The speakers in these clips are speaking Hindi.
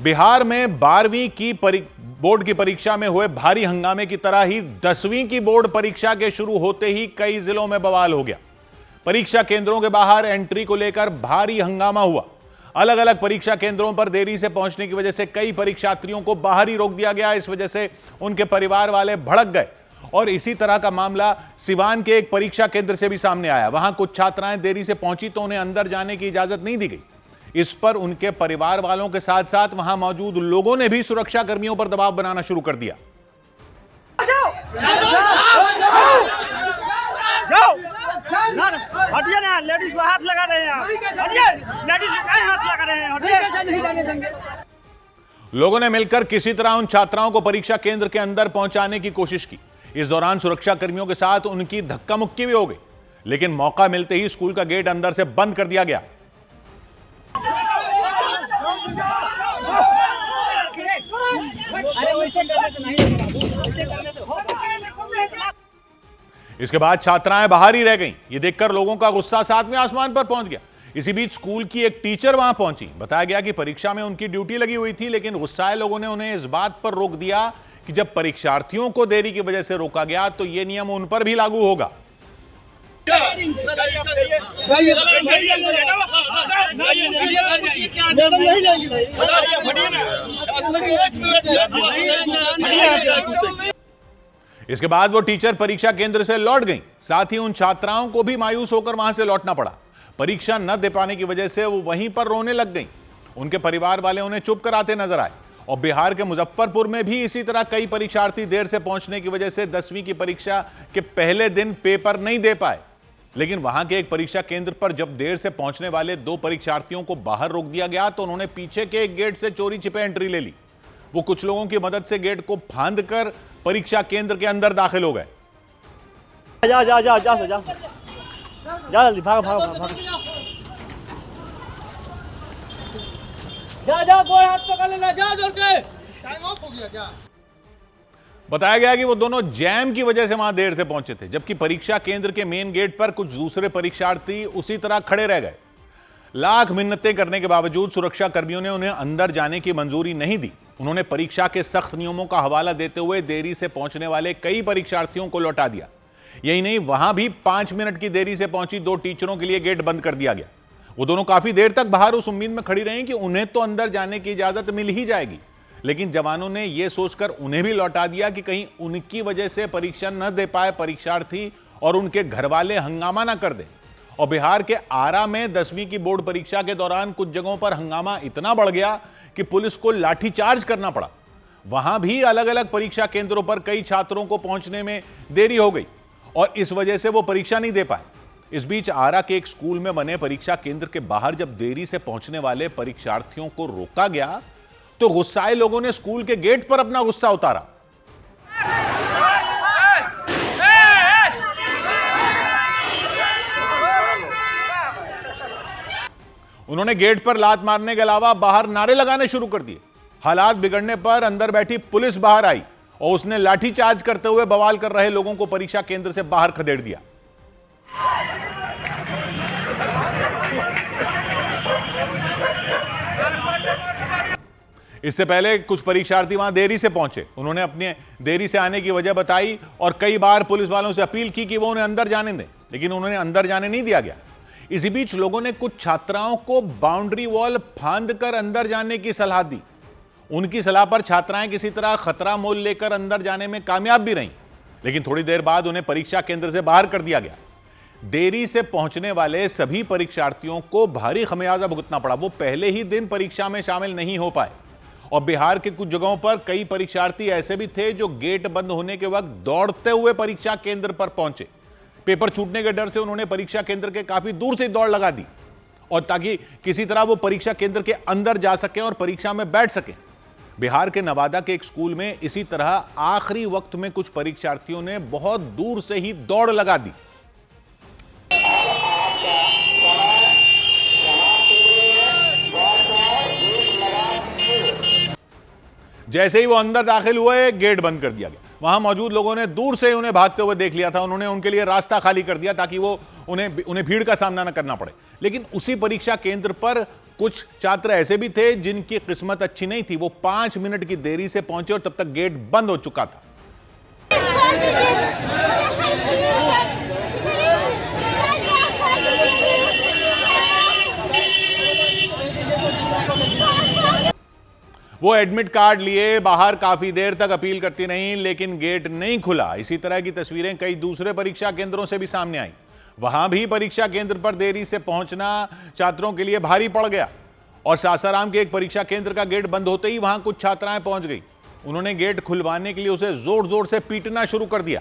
बिहार में 12वीं की बोर्ड की परीक्षा में हुए भारी हंगामे की तरह ही 10वीं की बोर्ड परीक्षा के शुरू होते ही कई जिलों में बवाल हो गया। परीक्षा केंद्रों के बाहर एंट्री को लेकर भारी हंगामा हुआ। अलग अलग परीक्षा केंद्रों पर देरी से पहुंचने की वजह से कई परीक्षार्थियों को बाहर ही रोक दिया गया। इस वजह से उनके परिवार वाले भड़क गए और इसी तरह का मामला सिवान के एक परीक्षा केंद्र से भी सामने आया। वहां कुछ छात्राएं देरी से पहुंची तो उन्हें अंदर जाने की इजाजत नहीं दी गई। इस पर उनके परिवार वालों के साथ साथ वहां मौजूद लोगों ने भी सुरक्षा कर्मियों पर दबाव बनाना शुरू कर दिया। हटिए ना, लेडीज को हाथ लगा रहे हैं। हटिए, लेडीज को क्या हाथ लगा रहे हैं? हटिए। लोगों ने मिलकर किसी तरह उन छात्राओं को परीक्षा केंद्र के अंदर पहुंचाने की कोशिश की। इस दौरान सुरक्षा कर्मियों के साथ उनकी धक्का मुक्की भी हो गई, लेकिन मौका मिलते ही स्कूल का गेट अंदर से बंद कर दिया गया। इसके बाद छात्राएं बाहर ही रह गईं। ये देखकर लोगों का गुस्सा 7वें आसमान पर पहुंच गया। इसी बीच स्कूल की एक टीचर वहां पहुंची। बताया गया कि परीक्षा में उनकी ड्यूटी लगी हुई थी, लेकिन गुस्साए लोगों ने उन्हें इस बात पर रोक दिया कि जब परीक्षार्थियों को देरी की वजह से रोका गया तो यह नियम उन पर भी लागू होगा। इसके बाद वो टीचर परीक्षा केंद्र से लौट गईं। साथ ही उन छात्राओं को भी मायूस होकर वहां से लौटना पड़ा। परीक्षा न दे पाने की वजह से वो वहीं पर रोने लग गईं। उनके परिवार वाले उन्हें चुप कराते नजर आए। और बिहार के मुजफ्फरपुर में भी इसी तरह कई परीक्षार्थी देर से पहुंचने की वजह से 10वीं की परीक्षा के पहले दिन पेपर नहीं दे पाए। लेकिन वहां के एक परीक्षा केंद्र पर जब देर से पहुंचने वाले 2 परीक्षार्थियों को बाहर रोक दिया गया तो उन्होंने पीछे के एक गेट से चोरी छिपे एंट्री ले ली। वो कुछ लोगों की मदद से गेट को फांद कर परीक्षा केंद्र के अंदर दाखिल हो गए। जा जा जा जा जा जा जल्दी भागो भागो भागो। जा जा, कोई हाथ पकड़ लेना, जा जोर के। टाइम ऑफ हो गया क्या? बताया गया कि वो दोनों जैम की वजह से वहां देर से पहुंचे थे, जबकि परीक्षा केंद्र के मेन गेट पर कुछ दूसरे परीक्षार्थी उसी तरह खड़े रह गए। लाख मिन्नतें करने के बावजूद सुरक्षा कर्मियों ने उन्हें अंदर जाने की मंजूरी नहीं दी। उन्होंने परीक्षा के सख्त नियमों का हवाला देते हुए देरी से पहुंचने वाले कई परीक्षार्थियों को लौटा दिया। यही नहीं, वहां भी 5 मिनट की देरी से पहुंची 2 टीचरों के लिए गेट बंद कर दिया गया। वो दोनों काफी देर तक बाहर उस उम्मीद में खड़ी रहीं कि उन्हें तो अंदर जाने की इजाजत मिल ही जाएगी, लेकिन जवानों ने यह सोचकर उन्हें भी लौटा दिया कि कहीं उनकी वजह से परीक्षा न दे पाए परीक्षार्थी और उनके घर वाले हंगामा न कर दें। और बिहार के आरा में 10वीं की बोर्ड परीक्षा के दौरान कुछ जगहों पर हंगामा इतना बढ़ गया कि पुलिस को लाठीचार्ज करना पड़ा। वहां भी अलग अलग परीक्षा केंद्रों पर कई छात्रों को पहुंचने में देरी हो गई और इस वजह से वो परीक्षा नहीं दे पाए। इस बीच आरा के एक स्कूल में बने परीक्षा केंद्र के बाहर जब देरी से पहुंचने वाले परीक्षार्थियों को रोका गया तो गुस्साए लोगों ने स्कूल के गेट पर अपना गुस्सा उतारा। उन्होंने गेट पर लात मारने के अलावा बाहर नारे लगाने शुरू कर दिए। हालात बिगड़ने पर अंदर बैठी पुलिस बाहर आई और उसने लाठीचार्ज करते हुए बवाल कर रहे लोगों को परीक्षा केंद्र से बाहर खदेड़ दिया। इससे पहले कुछ परीक्षार्थी वहां देरी से पहुंचे। उन्होंने अपने देरी से आने की वजह बताई और कई बार पुलिस वालों से अपील की कि वो उन्हें अंदर जाने दें, लेकिन उन्हें अंदर जाने नहीं दिया गया। इसी बीच लोगों ने कुछ छात्राओं को बाउंड्री वॉल फांद कर अंदर जाने की सलाह दी। उनकी सलाह पर छात्राएं किसी तरह खतरा मोल लेकर अंदर जाने में कामयाब भी रहीं, लेकिन थोड़ी देर बाद उन्हें परीक्षा केंद्र से बाहर कर दिया गया। देरी से पहुंचने वाले सभी परीक्षार्थियों को भारी खमियाजा भुगतना पड़ा। वो पहले ही दिन परीक्षा में शामिल नहीं हो पाए और बिहार के कुछ जगहों पर कई परीक्षार्थी ऐसे भी थे जो गेट बंद होने के वक्त दौड़ते हुए परीक्षा केंद्र पर पहुंचे। पेपर छूटने के डर से उन्होंने परीक्षा केंद्र के काफी दूर से दौड़ लगा दी और ताकि किसी तरह वो परीक्षा केंद्र के अंदर जा सकें और परीक्षा में बैठ सकें। बिहार के नवादा के एक स्कूल में इसी तरह आखिरी वक्त में कुछ परीक्षार्थियों ने बहुत दूर से ही दौड़ लगा दी। जैसे ही वो अंदर दाखिल हुए गेट बंद कर दिया गया। वहां मौजूद लोगों ने दूर से उन्हें भागते हुए देख लिया था। उन्होंने उनके लिए रास्ता खाली कर दिया ताकि वो उन्हें भीड़ का सामना न करना पड़े। लेकिन उसी परीक्षा केंद्र पर कुछ छात्र ऐसे भी थे जिनकी किस्मत अच्छी नहीं थी, वो 5 मिनट की देरी से पहुंचे और तब तक गेट बंद हो चुका था। वो एडमिट कार्ड लिए बाहर काफी देर तक अपील करती रहीं, लेकिन गेट नहीं खुला। इसी तरह की तस्वीरें कई दूसरे परीक्षा केंद्रों से भी सामने आई। वहां भी परीक्षा केंद्र पर देरी से पहुंचना छात्रों के लिए भारी पड़ गया और सासाराम के एक परीक्षा केंद्र का गेट बंद होते ही वहां कुछ छात्राएं पहुंच गई। उन्होंने गेट खुलवाने के लिए उसे जोर जोर से पीटना शुरू कर दिया।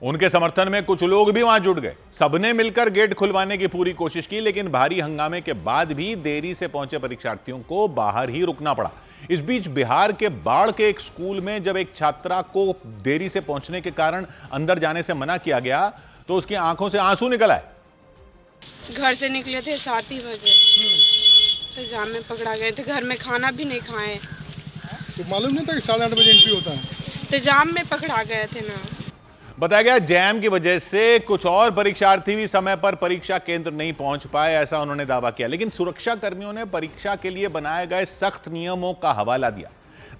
उनके समर्थन में कुछ लोग भी वहां जुट गए। सबने मिलकर गेट खुलवाने की पूरी कोशिश की, लेकिन भारी हंगामे के बाद भी देरी से पहुंचे परीक्षार्थियों को बाहर ही रुकना पड़ा। इस बीच बिहार के बाढ़ के एक स्कूल में जब एक छात्रा को देरी से पहुंचने के कारण अंदर जाने से मना किया गया तो उसकी आंखों से आंसू निकल आए। घर से निकले थे 7 ही बजे, तो जाम में पकड़ा गए थे। घर में खाना भी नहीं खाए। तो मालूम नहीं था कि 8:30 बजे एंट्री होता है, तो जाम में पकड़ा गए थे ना। बताया गया जैम की वजह से कुछ और परीक्षार्थी भी समय पर परीक्षा केंद्र नहीं पहुंच पाए, ऐसा उन्होंने दावा किया। लेकिन सुरक्षा कर्मियों ने परीक्षा के लिए बनाए गए सख्त नियमों का हवाला दिया।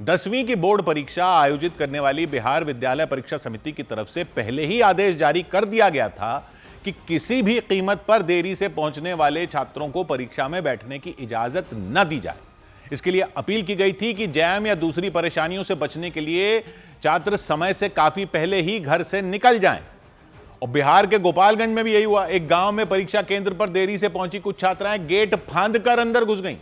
10वीं की बोर्ड परीक्षा आयोजित करने वाली बिहार विद्यालय परीक्षा समिति की तरफ से पहले ही आदेश जारी कर दिया गया था कि किसी भी कीमत पर देरी से पहुंचने वाले छात्रों को परीक्षा में बैठने की इजाजत न दी जाए। इसके लिए अपील की गई थी कि जैम या दूसरी परेशानियों से बचने के लिए छात्र समय से काफी पहले ही घर से निकल जाएं। और बिहार के गोपालगंज में भी यही हुआ। एक गांव में परीक्षा केंद्र पर देरी से पहुंची कुछ छात्राएं गेट फांदकर अंदर घुस गईं।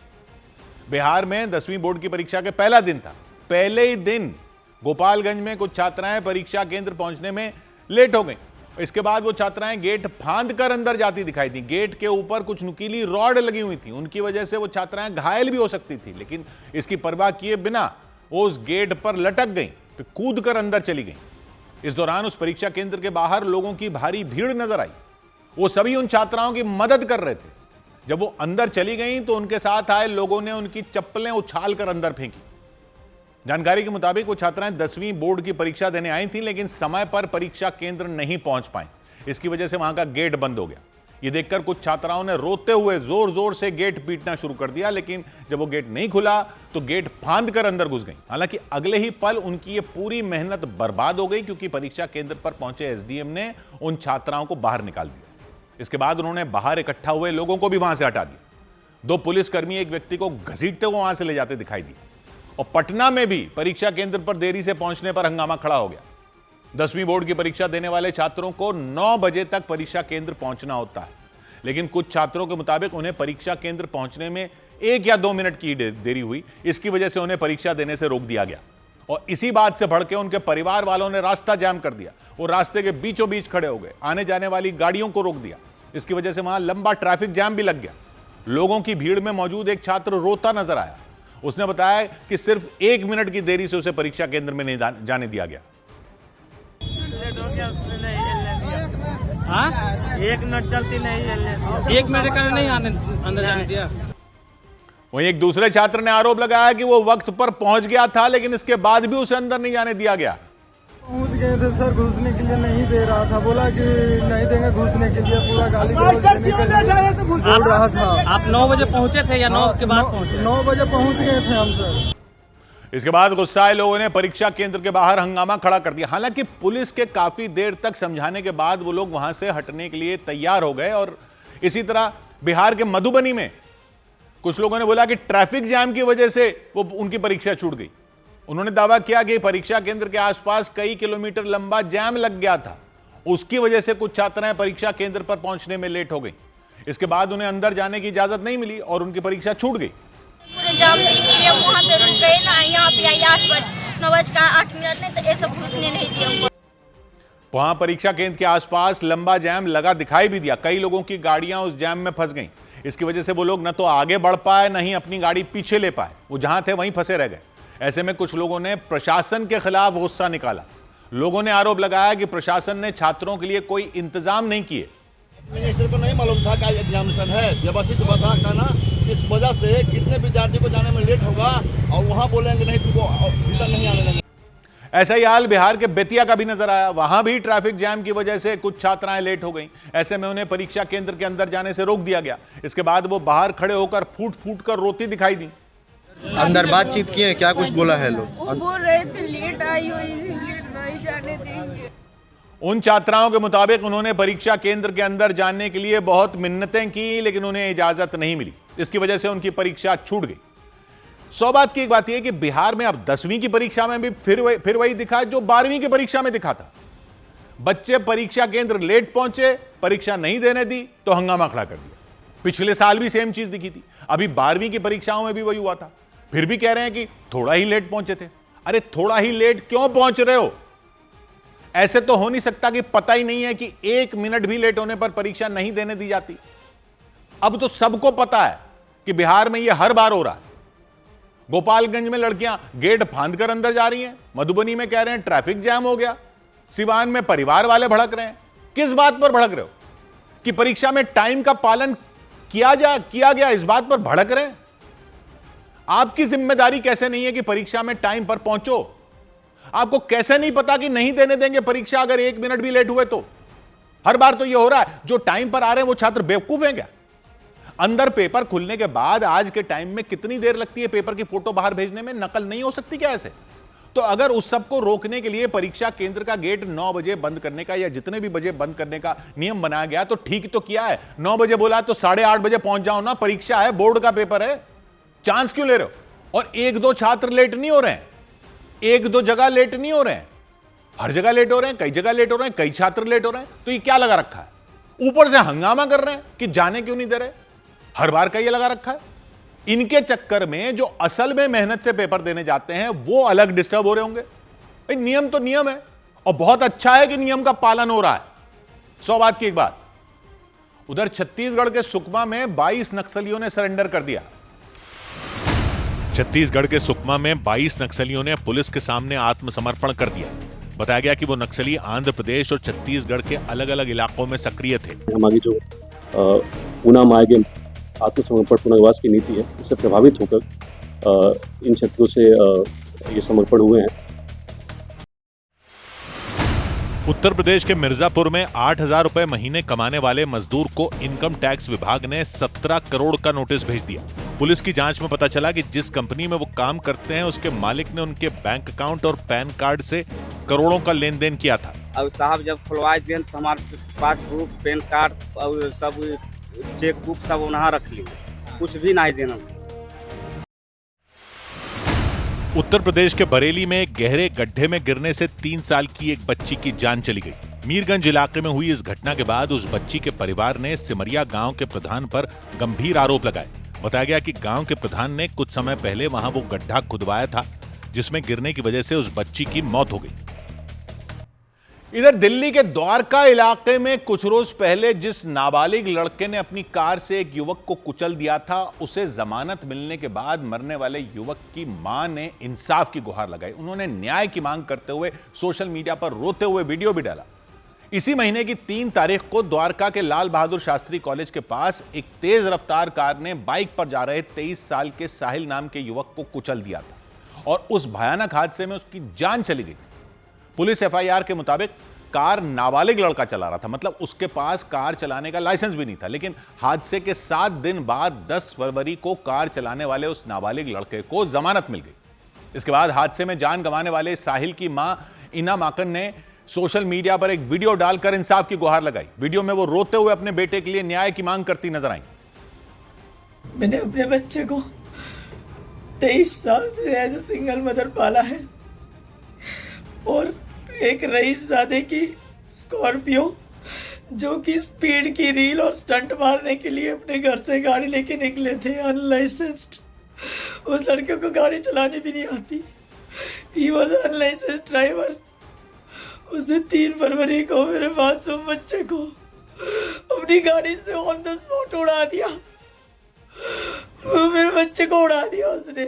बिहार में 10वीं बोर्ड की परीक्षा के पहला दिन था। पहले ही दिन गोपालगंज में कुछ छात्राएं परीक्षा केंद्र पहुंचने में लेट हो गईं। इसके बाद वो छात्राएं गेट फांदकर अंदर जाती दिखाई दी। गेट के ऊपर कुछ नुकीली रॉड लगी हुई थी, उनकी वजह से वो छात्राएं घायल भी हो सकती थी, लेकिन इसकी परवाह किए बिना वो उस गेट पर लटक गईं, फिर कूदकर अंदर चली गईं। इस दौरान उस परीक्षा केंद्र के बाहर लोगों की भारी भीड़ नजर आई। वो सभी उन छात्राओं की मदद कर रहे थे। जब वो अंदर चली गईं तो उनके साथ आए लोगों ने उनकी चप्पलें उछाल कर अंदर फेंकी। जानकारी के मुताबिक वो छात्राएं 10वीं बोर्ड की परीक्षा देने आई थीं, लेकिन समय पर परीक्षा केंद्र नहीं पहुंच पाए। इसकी वजह से वहां का गेट बंद हो गया। ये देखकर कुछ छात्राओं ने रोते हुए जोर जोर से गेट पीटना शुरू कर दिया, लेकिन जब वो गेट नहीं खुला तो गेट फांद कर अंदर घुस गई। हालांकि अगले ही पल उनकी ये पूरी मेहनत बर्बाद हो गई, क्योंकि परीक्षा केंद्र पर पहुंचे एसडीएम ने उन छात्राओं को बाहर निकाल दिया। इसके बाद उन्होंने बाहर इकट्ठा हुए लोगों को भी वहां से हटा दिया। 2 पुलिसकर्मी एक व्यक्ति को घसीटते हुए वहां से ले जाते दिखाई दिए। और पटना में भी परीक्षा केंद्र पर देरी से पहुंचने पर हंगामा खड़ा हो गया। 10वीं बोर्ड की परीक्षा देने वाले छात्रों को 9 बजे तक परीक्षा केंद्र पहुंचना होता है, लेकिन कुछ छात्रों के मुताबिक उन्हें परीक्षा केंद्र पहुंचने में 1 या 2 मिनट की देरी हुई। इसकी वजह से उन्हें परीक्षा देने से रोक दिया गया और इसी बात से भड़के उनके परिवार वालों ने रास्ता जाम कर दिया। वो रास्ते के बीचों बीच खड़े हो गए, आने जाने वाली गाड़ियों को रोक दिया। इसकी वजह से वहां लंबा ट्रैफिक जाम भी लग गया। लोगों की भीड़ में मौजूद एक छात्र रोता नजर आया। उसने बताया कि सिर्फ 1 मिनट की देरी से उसे परीक्षा केंद्र में नहीं जाने दिया गया। हाँ? 1 मिनट चलती नहीं, 1 मिनट का नहीं अंदर जाने दिया। वहीं एक दूसरे छात्र ने आरोप लगाया कि वो वक्त पर पहुंच गया था, लेकिन इसके बाद भी उसे अंदर नहीं जाने दिया गया। पहुंच गए थे सर, घुसने के लिए नहीं दे रहा था, बोला कि नहीं देंगे घुसने के लिए, पूरा गाली गलौज देने के लिए बोल रहा था। आप 9 बजे पहुंचे थे या 9 के बाद पहुंचे? 9 बजे पहुंच गए थे हम सर। इसके बाद गुस्साए लोगों ने परीक्षा केंद्र के बाहर हंगामा खड़ा कर दिया। हालांकि पुलिस के काफी देर तक समझाने के बाद वो लोग वहां से हटने के लिए तैयार हो गए। और इसी तरह बिहार के मधुबनी में कुछ लोगों ने बोला कि ट्रैफिक जाम की वजह से वो उनकी परीक्षा छूट गई। उन्होंने दावा किया कि परीक्षा केंद्र के आसपास कई किलोमीटर लंबा जाम लग गया था, उसकी वजह से कुछ छात्राएं परीक्षा केंद्र पर पहुंचने में लेट हो गई। इसके बाद उन्हें अंदर जाने की इजाजत नहीं मिली और उनकी परीक्षा छूट गई। पूरे जाम में इसलिए हम वहाँ पे रुक गए ना। यहाँ पे आई 9:08 नहीं तो ये सब घुसने नहीं दिया हमको। वहां परीक्षा केंद्र के आसपास लंबा जाम लगा दिखाई भी दिया। कई लोगों की गाड़ियां उस जाम में फंस गईं। इसकी वजह से वो लोग न तो आगे बढ़ पाए, न ही अपनी गाड़ी पीछे ले पाए। वो जहां थे वहीं फंसे रह गए। ऐसे में कुछ लोगों ने प्रशासन के खिलाफ गुस्सा निकाला। लोगों ने आरोप लगाया कि प्रशासन ने छात्रों के लिए कोई इंतजाम नहीं किए। मिनिस्टर को नहीं मालूम था कि एग्जामिनेशन है, व्यवस्थित बता था ना। इस वजह से कितने विद्यार्थी को जाने में लेट होगा और वहां बोलेंगे नहीं तुमको भीतर नहीं आने देंगे। ऐसा ही हाल बिहार के बेतिया का भी नजर आया। वहां भी ट्रैफिक जैम की वजह से कुछ छात्राएं लेट हो गईं। ऐसे में उन्हें परीक्षा केंद्र के अंदर जाने से रोक दिया गया। इसके बाद वो बाहर खड़े होकर फूट फूट कर रोती दिखाई दी। अंदर बातचीत किए, क्या कुछ बोला है लोग? वो बोल रहे थे लेट आई हुई, लेट नहीं जाने देंगे। उन छात्राओं के मुताबिक उन्होंने परीक्षा केंद्र के अंदर जाने के लिए बहुत मिन्नतें की, लेकिन उन्हें इजाजत नहीं मिली। इसकी वजह से उनकी परीक्षा छूट गई। 100 बात की एक बात यह कि बिहार में अब 10वीं की परीक्षा में भी फिर वही दिखा जो 12वीं की परीक्षा में दिखा था। बच्चे परीक्षा केंद्र लेट पहुंचे, परीक्षा नहीं देने दी तो हंगामा खड़ा कर दिया। पिछले साल भी सेम चीज दिखी थी। अभी 12वीं की परीक्षाओं में भी वही हुआ था। फिर भी कह रहे हैं कि थोड़ा ही लेट पहुंचे थे। अरे थोड़ा ही लेट क्यों पहुंच रहे हो? ऐसे तो हो नहीं सकता कि पता ही नहीं है कि 1 मिनट भी लेट होने पर परीक्षा नहीं देने दी जाती। अब तो सबको पता है कि बिहार में यह हर बार हो रहा है। गोपालगंज में लड़कियां गेट फांद कर अंदर जा रही हैं। मधुबनी में कह रहे हैं ट्रैफिक जैम हो गया। सिवान में परिवार वाले भड़क रहे हैं। किस बात पर भड़क रहे हो? कि परीक्षा में टाइम का पालन किया गया, इस बात पर भड़क रहे हैं। आपकी जिम्मेदारी कैसे नहीं है कि परीक्षा में टाइम पर पहुंचो? आपको कैसे नहीं पता कि नहीं देने देंगे परीक्षा अगर 1 मिनट भी लेट हुए तो? हर बार तो यह हो रहा है, जो टाइम पर आ रहे हैं वो छात्र बेवकूफ हैं क्या? अंदर पेपर खुलने के बाद आज के टाइम में कितनी देर लगती है पेपर की फोटो बाहर भेजने में? नकल नहीं हो सकती क्या ऐसे? तो अगर उस सबको रोकने के लिए परीक्षा केंद्र का गेट 9 बजे बंद करने का या जितने भी बजे बंद करने का नियम बनाया गया तो ठीक तो किया है। 9 बजे बोला तो 8:30 बजे पहुंच जाओ ना। परीक्षा है, बोर्ड का पेपर है, चांस क्यों ले रहे हो? और 1-2 छात्र लेट नहीं हो रहे हैं, 1-2 जगह लेट नहीं हो रहे हैं, हर जगह लेट हो रहे हैं, कई जगह लेट हो रहे हैं, कई छात्र लेट हो रहे हैं। तो ये क्या लगा रखा है? ऊपर से हंगामा कर रहे हैं कि जाने क्यों नहीं दे रहे। हर बार का ये लगा रखा है। इनके चक्कर में जो असल में मेहनत से पेपर देने जाते हैं वो अलग डिस्टर्ब हो रहे होंगे। भाई नियम तो नियम है और बहुत अच्छा है कि नियम का पालन हो रहा है। 100 बात की एक बात। उधर छत्तीसगढ़ के सुकमा में 22 नक्सलियों ने सरेंडर कर दिया। छत्तीसगढ़ के सुकमा में 22 नक्सलियों ने पुलिस के सामने आत्मसमर्पण कर दिया। बताया गया कि वो नक्सली आंध्र प्रदेश और छत्तीसगढ़ के अलग अलग इलाकों में सक्रिय थे। हमारी जो पूना मार्ग आत्मसमर्पण पुनर्वास की नीति है उससे प्रभावित होकर इन क्षेत्रों से ये समर्पण हुए हैं। उत्तर प्रदेश के मिर्जापुर में 8,000 रुपए महीने कमाने वाले मजदूर को इनकम टैक्स विभाग ने 17 करोड़ का नोटिस भेज दिया। पुलिस की जांच में पता चला कि जिस कंपनी में वो काम करते हैं उसके मालिक ने उनके बैंक अकाउंट और पैन कार्ड से करोड़ों का लेन देन किया था। अब साहब जब खुलवाए दें तो हमारे पासबुक, पैन कार्ड और सब चेक बुक सब वहाँ रख लिए, कुछ भी नहीं देना। उत्तर प्रदेश के बरेली में एक गहरे गड्ढे में गिरने से 3 साल की एक बच्ची की जान चली गई। मीरगंज इलाके में हुई इस घटना के बाद उस बच्ची के परिवार ने सिमरिया गांव के प्रधान पर गंभीर आरोप लगाए। बताया गया कि गांव के प्रधान ने कुछ समय पहले वहां वो गड्ढा खुदवाया था जिसमें गिरने की वजह से उस बच्ची की मौत हो गई। इधर दिल्ली के द्वारका इलाके में कुछ रोज पहले जिस नाबालिग लड़के ने अपनी कार से एक युवक को कुचल दिया था, उसे जमानत मिलने के बाद मरने वाले युवक की मां ने इंसाफ की गुहार लगाई। उन्होंने न्याय की मांग करते हुए सोशल मीडिया पर रोते हुए वीडियो भी डाला। इसी महीने की 3 तारीख को द्वारका के लाल बहादुर शास्त्री कॉलेज के पास एक तेज रफ्तार कार ने बाइक पर जा रहे 23 साल के साहिल नाम के युवक को कुचल दिया था और उस भयानक हादसे में उसकी जान चली गई। पुलिस एफआईआर के मुताबिक कार नाबालिग लड़का चला रहा था, मतलब उसके पास कार चलाने का लाइसेंस भी नहीं था। लेकिन हादसे के 7 दिन बाद 10 फरवरी को कार चलाने वाले उस नाबालिग लड़के को जमानत मिल गई। इसके बाद हादसे में जान गंवाने वाले साहिल की मां इना माकन ने सोशल मीडिया पर एक वीडियो डालकर इंसाफ की गुहार लगाई। वीडियो में वो रोते हुए अपने बेटे के लिए न्याय की मांग करती नजर आई। मैंने अपने बच्चे को 23 साल से एज ए सिंगल मदर पाला है और एक रईसजादे की स्कॉर्पियो जो कि स्पीड की रील और स्टंट मारने के लिए अपने घर से गाड़ी लेके निकले थे अनलाइसेंस्ड। उस लड़के को गाड़ी चलानी भी नहीं आती। He was unlicensed driver. उसने 3 फरवरी को मेरे मासूम बच्चे को अपनी गाड़ी से ऑन द स्पॉट उड़ा दिया। मेरे बच्चे को उड़ा दिया उसने।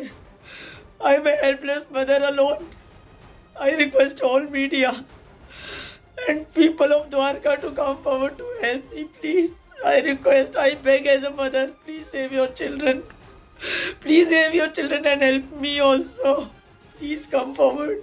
I am a helpless mother alone. I request all media and people of Dwarka to come forward to help me, please. I request, I beg as a mother, please save your children. Please save your children and help me also. Please come forward.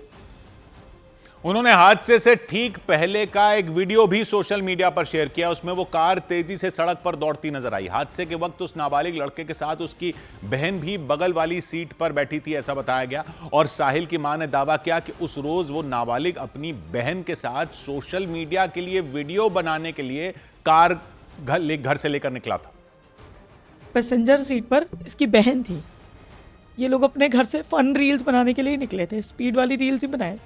उन्होंने हादसे से ठीक पहले का एक वीडियो भी सोशल मीडिया पर शेयर किया। उसमें वो कार तेजी से सड़क पर दौड़ती नजर आई। हादसे के वक्त उस नाबालिग लड़के के साथ उसकी बहन भी बगल वाली सीट पर बैठी थी, ऐसा बताया गया। और साहिल की मां ने दावा किया कि उस रोज वो नाबालिग अपनी बहन के साथ सोशल मीडिया के लिए वीडियो बनाने के लिए कार घर से लेकर निकला था। पैसेंजर सीट पर इसकी बहन थी। ये लोग अपने घर से फन रील्स बनाने के लिए निकले थे, स्पीड वाली रील्स ही बनाए।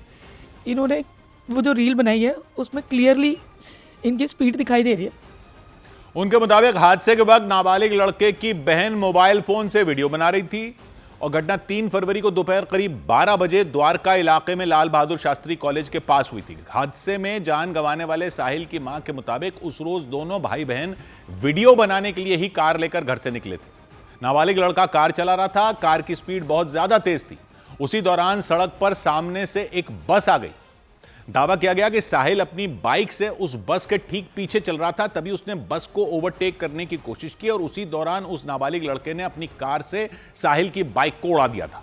इन्होंने वो जो रील बनाई है उसमें क्लियरली इनकी स्पीड दिखाई दे रही है। उनके मुताबिक हादसे के वक्त नाबालिग लड़के की बहन मोबाइल फोन से वीडियो बना रही थी और घटना 3 फरवरी को दोपहर करीब 12 बजे द्वारका इलाके में लाल बहादुर शास्त्री कॉलेज के पास हुई थी। हादसे में जान गंवाने वाले साहिल की मां के मुताबिक उस रोज दोनों भाई बहन वीडियो बनाने के लिए ही कार लेकर घर से निकले थे। नाबालिग लड़का कार चला रहा था। कार की स्पीड बहुत ज्यादा तेज थी। उसी दौरान सड़क पर सामने से एक बस आ गई। दावा किया गया कि साहिल अपनी बाइक से उस बस के ठीक पीछे चल रहा था, तभी उसने बस को ओवरटेक करने की कोशिश की और उसी दौरान उस नाबालिग लड़के ने अपनी कार से साहिल की बाइक को उड़ा दिया था।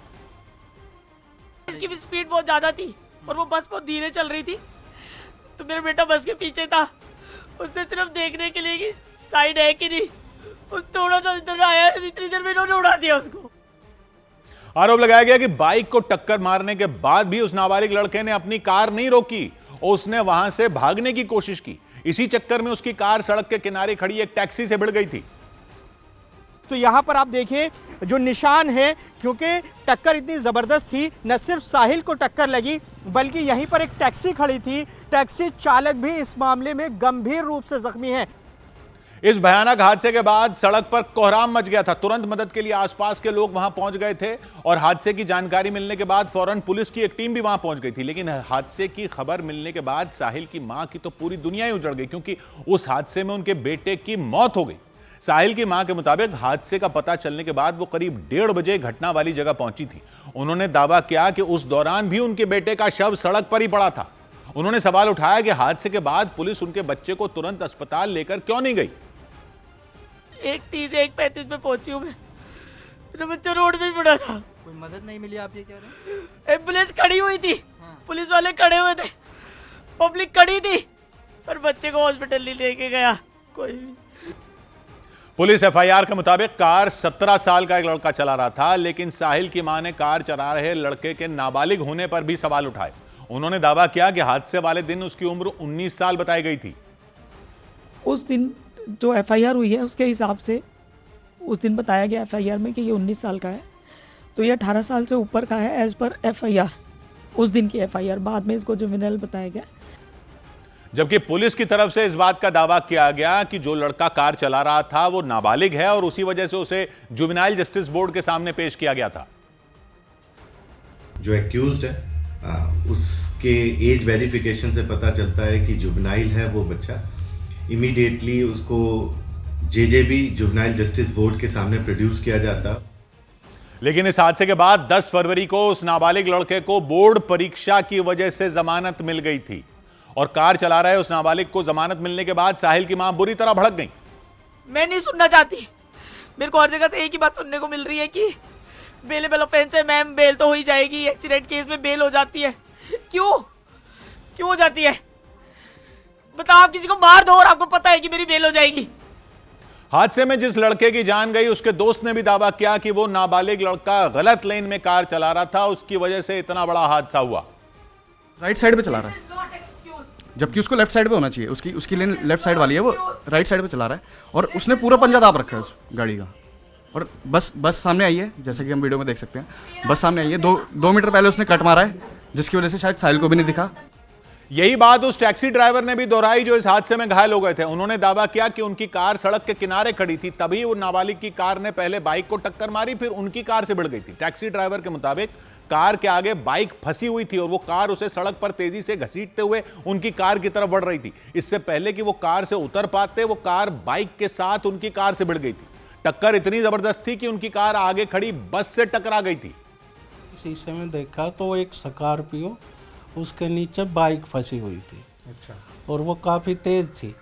इसकी भी स्पीड बहुत ज्यादा थी और वो बस बहुत धीरे चल रही थी, तो मेरा बेटा बस के पीछे था। उसने सिर्फ देखने के लिए कि साइड है कि नहीं, उस थोड़ा सा इधर आया, इतनी देर में इन्होंने उड़ा दिया उसको। आरोप लगाया गया कि बाइक को टक्कर मारने के बाद भी उस नाबालिग लड़के ने अपनी कार नहीं रोकी और उसने वहां से भागने की कोशिश की। इसी चक्कर में उसकी कार सड़क के किनारे खड़ी एक टैक्सी से भिड़ गई थी। तो यहाँ पर आप देखिए जो निशान है, क्योंकि टक्कर इतनी जबरदस्त थी, न सिर्फ साहिल को टक्कर लगी बल्कि यहीं पर एक टैक्सी खड़ी थी। टैक्सी चालक भी इस मामले में गंभीर रूप से जख्मी है। इस भयानक हादसे के बाद सड़क पर कोहराम मच गया था। तुरंत मदद के लिए आसपास के लोग वहां पहुंच गए थे और हादसे की जानकारी मिलने के बाद फौरन पुलिस की एक टीम भी वहां पहुंच गई थी। लेकिन हादसे की खबर मिलने के बाद साहिल की मां की तो पूरी दुनिया ही उजड़ गई, क्योंकि उस हादसे में उनके बेटे की मौत हो गई। साहिल की मां के मुताबिक हादसे का पता चलने के बाद वो करीब 1:30 बजे घटना वाली जगह पहुंची थी। उन्होंने दावा किया कि उस दौरान भी उनके बेटे का शव सड़क पर ही पड़ा था। उन्होंने सवाल उठाया कि हादसे के बाद पुलिस उनके बच्चे को तुरंत अस्पताल लेकर क्यों नहीं गई। 1:30 1:35 में पहुंची हूँ मैं, मेरा बच्चा रोड पे पड़ा था। कोई मदद नहीं मिली, आप ये कह रहे हैं? एम्बुलेंस खड़ी हुई थी, पुलिस वाले खड़े हुए थे, पब्लिक खड़ी थी, पर बच्चे को हॉस्पिटल नहीं लेके गया कोई भी। पुलिस एफआईआर के मुताबिक कार 17 साल का एक लड़का चला रहा था, लेकिन साहिल की मां ने कार चला रहे लड़के के नाबालिग होने पर भी सवाल उठाए। उन्होंने दावा किया कि हादसे वाले दिन उसकी उम्र 19 साल बताई गई थी। उस दिन जो एफआईआर हुई है उसके हिसाब से उस दिन बताया गया एफआईआर में कि ये 19 साल का है, तो ये 18 साल से ऊपर का है एज पर एफआईआर, उस दिन की एफआईआर। बाद में इसको जुवेनाइल बताया गया। जबकि पुलिस की तरफ से इस बात का दावा किया गया कि जो लड़का कार चला रहा था वो नाबालिग है और उसी वजह से उसे जुवेनाइल जस्टिस बोर्ड के सामने पेश किया गया था। जो एक्यूज्ड है उसके एज वेरिफिकेशन से पता चलता है कि जुवेनाइल है वो बच्चा। इमीडिएटली उसको जेजेबी जुवेनाइल जस्टिस बोर्ड के सामने प्रोड्यूस किया जाता। लेकिन इस हादसे के बाद 10 फरवरी को उस नाबालिग लड़के को बोर्ड परीक्षा की वजह से जमानत मिल गई थी और कार चला रहे उस नाबालिग को जमानत मिलने के बाद साहिल की मां बुरी तरह भड़क गई। मैं नहीं सुनना चाहती, मेरे को हर जगह से एक ही बात सुनने को मिल रही है कि बेलेबल ऑफेंस है मैम, बेल तो हो ही जाएगी, एक्सीडेंट केस में बेल हो जाती है। क्यों हो जाती है? बताओ, आप किसी को मार दो और आपको पता है कि मेरी बेल हो जाएगी। हादसे में जिस लड़के की जान गई उसके दोस्त ने भी दावा किया कि वो नाबालिग लड़का गलत लेन में कार चला रहा था, उसकी वजह से इतना बड़ा हादसा हुआ। राइट साइड पे चला रहा है जबकि उसको लेफ्ट साइड पे होना चाहिए। उसकी लेन लेफ्ट साइड वाली है, वो राइट साइड पे चला रहा है और उसने पूरा पंजा दाब रखा है उस गाड़ी का। और बस सामने आई है, जैसे कि हम वीडियो में देख सकते हैं, बस सामने आई है। 2 मीटर पहले उसने कट मारा है, जिसकी वजह से शायद साहिल को भी नहीं दिखा। यही बात उस टैक्सी ड्राइवर ने भी दोहराई जो इस हादसे में घायल हो गए थे। उन्होंने दावा किया कि उनकी कार सड़क के किनारे खड़ी थी, तभी वो नाबालिग की कार ने पहले बाइक को टक्कर मारी, फिर उनकी कार से भिड़ गई थी। टैक्सी ड्राइवर के मुताबिक कार के आगे बाइक फंसी हुई थी और वो कार उसे सड़क पर तेजी से घसीटते हुए उनकी कार की तरफ बढ़ रही थी। इससे पहले कि वो कार से उतर पाते, वो कार बाइक के साथ उनकी कार से भिड़ गई थी। टक्कर इतनी जबरदस्त थी कि उनकी कार आगे खड़ी बस से टकरा गई थी। शीशे में देखा तो एक स्कॉर्पियो, उसके नीचे बाइक फंसी हुई थी। अच्छा। और वो काफ़ी तेज़ थी,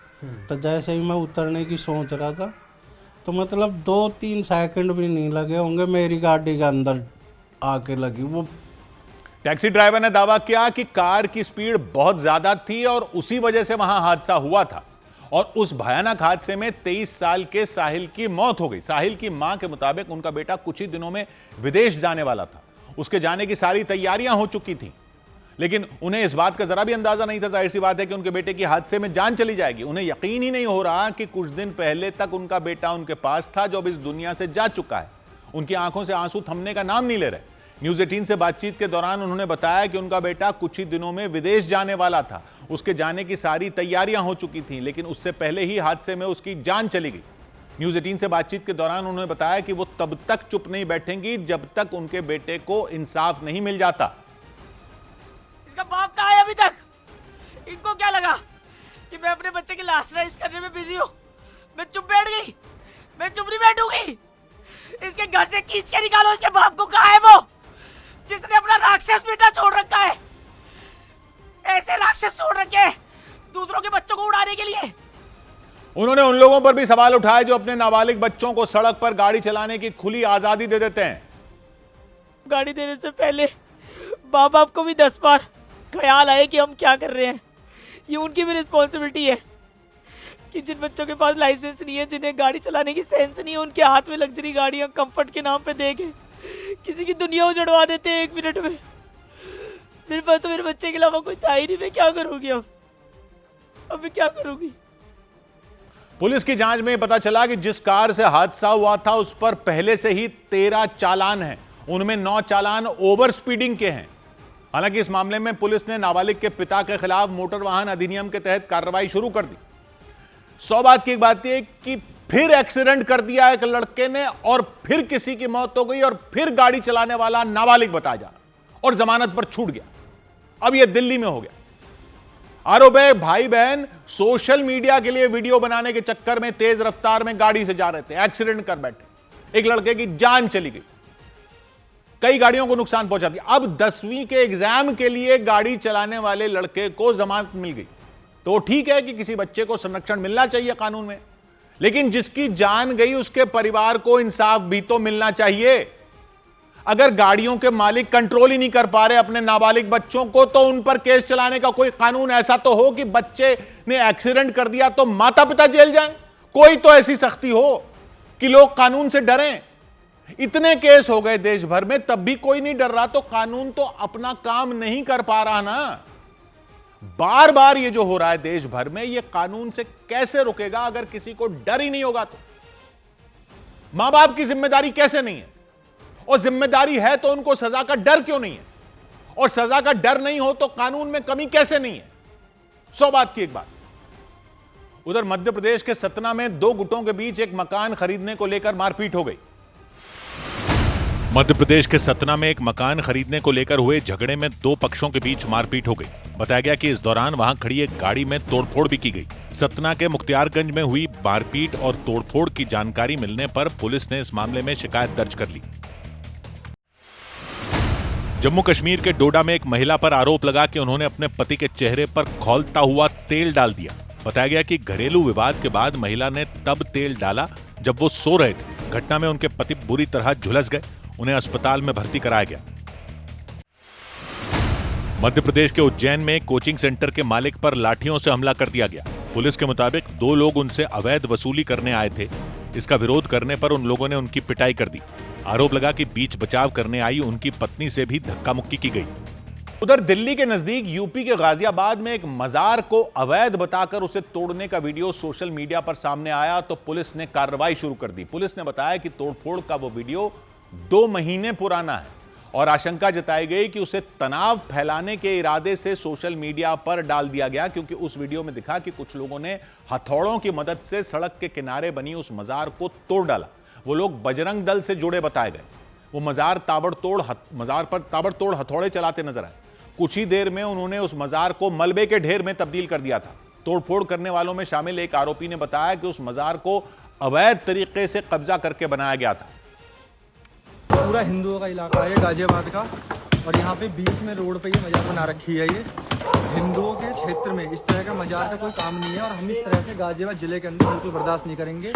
तो जैसे ही मैं उतरने की सोच रहा था तो मतलब 2-3 सेकंड भी नहीं लगे होंगे, मेरी गाड़ी के अंदर आके लगी वो। टैक्सी ड्राइवर ने दावा किया कि कार की स्पीड बहुत ज्यादा थी और उसी वजह से वहां हादसा हुआ था और उस भयानक हादसे में 23 साल के साहिल की मौत हो गई। साहिल की मां के मुताबिक उनका बेटा कुछ ही दिनों में विदेश जाने वाला था। उसके जाने की सारी तैयारियां हो चुकी थी, लेकिन उन्हें इस बात का जरा भी अंदाजा नहीं था, जाहिर सी बात है कि उनके बेटे की हादसे में जान चली जाएगी। उन्हें यकीन ही नहीं हो रहा कि कुछ दिन पहले तक उनका बेटा उनके पास था, जो अब इस दुनिया से जा चुका है। उनकी आंखों से आंसू थमने का नाम नहीं ले रहे। न्यूज़ 18 से बातचीत के दौरान उन्होंने बताया कि उनका बेटा कुछ ही दिनों में विदेश जाने वाला था। उसके जाने की सारी तैयारियां हो चुकी थीं, लेकिन उससे पहले ही हादसे में उसकी जान चली गई। न्यूज़ 18 से बातचीत के दौरान उन्होंने बताया कि वो तब तक चुप नहीं बैठेंगी जब तक उनके बेटे को इंसाफ नहीं मिल जाता। इसका बाप कहाँ है अभी तक? इनको क्या लगा कि मैं अपने बच्चे की लाश राइज करने में बिजी हूँ? मैं चुप बैठ गई, मैं चुप नहीं बैठूंगी। इसके घर से खींच के निकालो। इसके बाप को कहाँ है वो जिसने अपना राक्षस बेटा छोड़ रखा है? ऐसे राक्षस छोड़ रखे दूसरों के बच्चों को उड़ाने के लिए। उन्होंने उन लोगों पर भी सवाल उठाए जो अपने नाबालिग बच्चों को सड़क पर गाड़ी चलाने की खुली आजादी दे देते हैं। गाड़ी देने से पहले माँ बाप को भी 10 बार ख्याल आए कि हम क्या कर रहे हैं। ये उनकी भी रिस्पॉन्सिबिलिटी है कि जिन बच्चों के पास लाइसेंस नहीं है, जिन्हें गाड़ी चलाने की सेंस नहीं है, उनके हाथ में लग्जरी गाड़ियां कंफर्ट के नाम पे देके किसी की दुनिया उजड़वा देते हैं 1 मिनट में। मेरे पास तो मेरे बच्चे के अलावा कोई था ही नहीं। मैं क्या करूंगी अब मैं क्या करूंगी? पुलिस की जांच में पता चला कि जिस कार से हादसा हुआ था उस पर पहले से ही 13 चालान हैं। उनमें 9 चालान ओवर स्पीडिंग के हैं। हालांकि इस मामले में पुलिस ने नाबालिग के पिता के खिलाफ मोटर वाहन अधिनियम के तहत कार्रवाई शुरू कर दी। 100 बात की एक बात यह कि फिर एक्सीडेंट कर दिया एक लड़के ने और फिर किसी की मौत हो गई और फिर गाड़ी चलाने वाला नाबालिग बताया जा और जमानत पर छूट गया। अब यह दिल्ली में हो गया। आरोप है भाई बहन सोशल मीडिया के लिए वीडियो बनाने के चक्कर में तेज रफ्तार में गाड़ी से जा रहे थे, एक्सीडेंट कर बैठे, एक लड़के की जान चली गई, कई गाड़ियों को नुकसान पहुंचा दिया। अब 10वीं के एग्जाम के लिए गाड़ी चलाने वाले लड़के को जमानत मिल गई। तो ठीक है कि किसी बच्चे को संरक्षण मिलना चाहिए कानून में, लेकिन जिसकी जान गई उसके परिवार को इंसाफ भी तो मिलना चाहिए। अगर गाड़ियों के मालिक कंट्रोल ही नहीं कर पा रहे अपने नाबालिग बच्चों को, तो उन पर केस चलाने का कोई कानून ऐसा तो हो कि बच्चे ने एक्सीडेंट कर दिया तो माता पिता जेल जाएं। कोई तो ऐसी सख्ती हो कि लोग कानून से डरें। इतने केस हो गए देश भर में, तब भी कोई नहीं डर रहा, तो कानून तो अपना काम नहीं कर पा रहा ना। बार बार ये जो हो रहा है देश भर में, ये कानून से कैसे रुकेगा अगर किसी को डर ही नहीं होगा? तो मां बाप की जिम्मेदारी कैसे नहीं है? और जिम्मेदारी है तो उनको सजा का डर क्यों नहीं है? और सजा का डर नहीं हो तो कानून में कमी कैसे नहीं है? 100 बात की एक बात। उधर मध्य प्रदेश के सतना में 2 गुटों के बीच एक मकान खरीदने को लेकर मारपीट हो गई। मध्य प्रदेश के सतना में एक मकान खरीदने को लेकर हुए झगड़े में 2 पक्षों के बीच मारपीट हो गई। बताया गया कि इस दौरान वहां खड़ी एक गाड़ी में तोड़फोड़ भी की गई। सतना के मुख्तियारगंज में हुई मारपीट और तोड़फोड़ की जानकारी मिलने पर पुलिस ने इस मामले में शिकायत दर्ज कर ली। जम्मू कश्मीर के डोडा में एक महिला पर आरोप लगा कि उन्होंने अपने पति के चेहरे पर खौलता हुआ तेल डाल दिया। बताया गया कि घरेलू विवाद के बाद महिला ने तब तेल डाला जब वो सो रहे थे। घटना में उनके पति बुरी तरह झुलस गए, उन्हें अस्पताल में भर्ती कराया गया। मध्य प्रदेश के उज्जैन में कोचिंग सेंटर के मालिक पर लाठियों से हमला कर दिया गया। पुलिस के मुताबिक 2 लोग उनसे अवैध वसूली करने आए थे। इसका विरोध करने पर उन लोगों ने उनकी पिटाई कर दी। आरोप लगा कि बीच बचाव करने आई उनकी पत्नी से भी धक्का मुक्की की गई। उधर दिल्ली के नजदीक यूपी के गाजियाबाद में एक मजार को अवैध बताकर उसे तोड़ने का वीडियो सोशल मीडिया पर सामने आया तो पुलिस ने कार्रवाई शुरू कर दी। पुलिस ने बताया कि तोड़फोड़ का वो वीडियो 2 महीने पुराना है और आशंका जताई गई कि उसे तनाव फैलाने के इरादे से सोशल मीडिया पर डाल दिया गया, क्योंकि उस वीडियो में दिखा कि कुछ लोगों ने हथौड़ों की मदद से सड़क के किनारे बनी उस मजार को तोड़ डाला। वो लोग बजरंग दल से जुड़े बताए गए। वो मजार पर ताबड़तोड़ हथौड़े चलाते नजर आए। कुछ ही देर में उन्होंने उस मजार को मलबे के ढेर में तब्दील कर दिया था। तोड़फोड़ करने वालों में शामिल एक आरोपी ने बताया कि उस मजार को अवैध तरीके से कब्जा करके बनाया गया था। पूरा हिंदुओं का इलाका है गाजियाबाद का, और यहाँ पे बीच में रोड पे ये मजार बना रखी है। ये हिंदुओं के क्षेत्र में इस तरह का मजार का कोई काम नहीं है और हम इस तरह से गाजियाबाद जिले के अंदर बिल्कुल बर्दाश्त नहीं करेंगे।